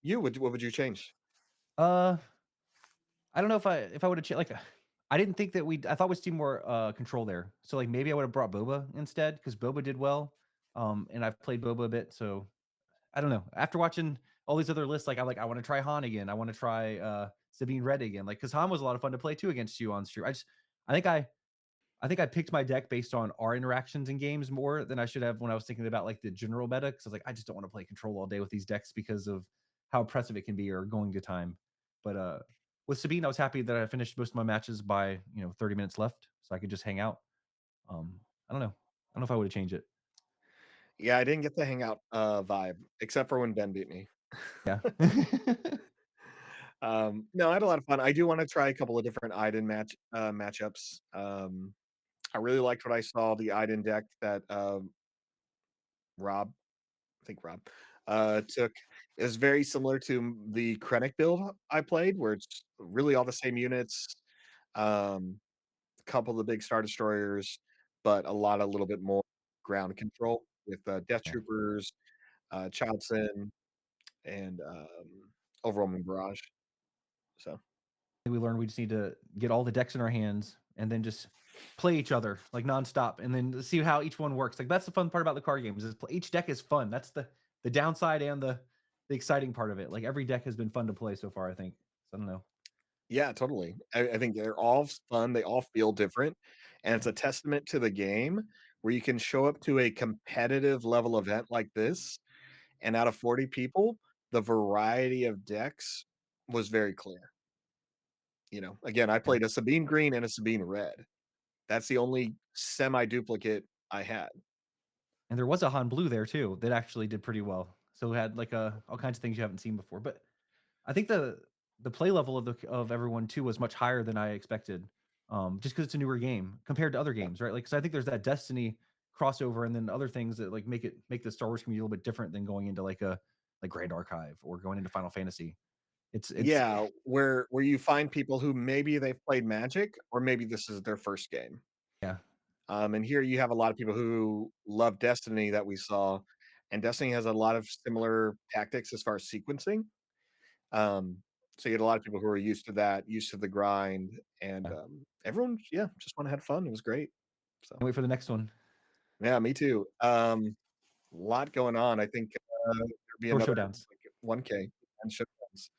you? What would you change? uh, I don't know if I would've like, I didn't think that I thought we'd see more, control there. So, like, maybe I would've brought Boba instead because Boba did well, and I've played Boba a bit, so I don't know. After watching all these other lists, like, I wanna try Han again. I wanna try, Sabine Red again, like, because Han was a lot of fun to play too against you on stream. I think I think I picked my deck based on our interactions in games more than I should have when I was thinking about, like, the general meta. Because I was like, "I just don't wanna play control all day with these decks because of how oppressive it can be or going to time." But, with Sabine, I was happy that I finished most of my matches by, 30 minutes left, so I could just hang out. I don't know. I don't know if I would change it. Yeah, I didn't get the hangout, vibe, except for when Ben beat me. Yeah. No, I had a lot of fun. I do wanna try a couple of different Iden matchups. I really liked what I saw, the Iden deck that, Rob I think Rob, took. Is very similar to the Krennic build I played, where it's really all the same units, a couple of the big Star Destroyers, but a little bit more ground control with, Death Yeah. Troopers, Chilton, and, Overwhelming Barrage, so We learned we just need to get all the decks in our hands and then just play each other like nonstop and then see how each one works. Like that's the fun part about the card games is each deck is fun. That's the downside and the exciting part of it. Like every deck has been fun to play so far, I think. So I don't know. yeah, totally. I think they're all fun, they all feel different, and it's Yeah. a testament to the game where you can show up to a competitive level event like this, and out of 40 people, the variety of decks was very clear, Again, I Yeah. played a Sabine Green and a Sabine Red. That's the only semi-duplicate I had. And there was a Han Blue there too that actually did pretty well. So it had like all kinds of things you haven't seen before. But I think the play level of everyone too was much higher than I expected, just because it's a newer game compared to other Yeah. games, right? Like, 'cause I think there's that Destiny crossover and then other things that, like, make the Star Wars community a little bit different than going into, like, a like, Grand Archive or going into Final Fantasy. It's Yeah, where you find people who maybe they've played Magic or maybe this is their first game. yeah, And here you have a lot of people who love Destiny that we saw, and Destiny has a lot of similar tactics as far as sequencing. So you had a lot of people who are used to that, used to the grind, and, yeah. everyone, yeah, just wanna had fun. It was great. So, Can't wait for the next one. yeah, me too. Lot going on. I think, there'll be Or another, showdowns. like, 1K and showdowns.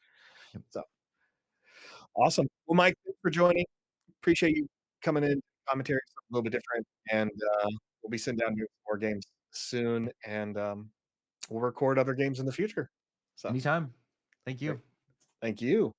Yep. So, awesome. Well, Mike, thanks for joining. Appreciate you coming in, commentary, something a little bit different, and, we'll be sitting down doing some more games soon, and, we'll record other games in the future. So, Anytime. Thank great. you. Thank you.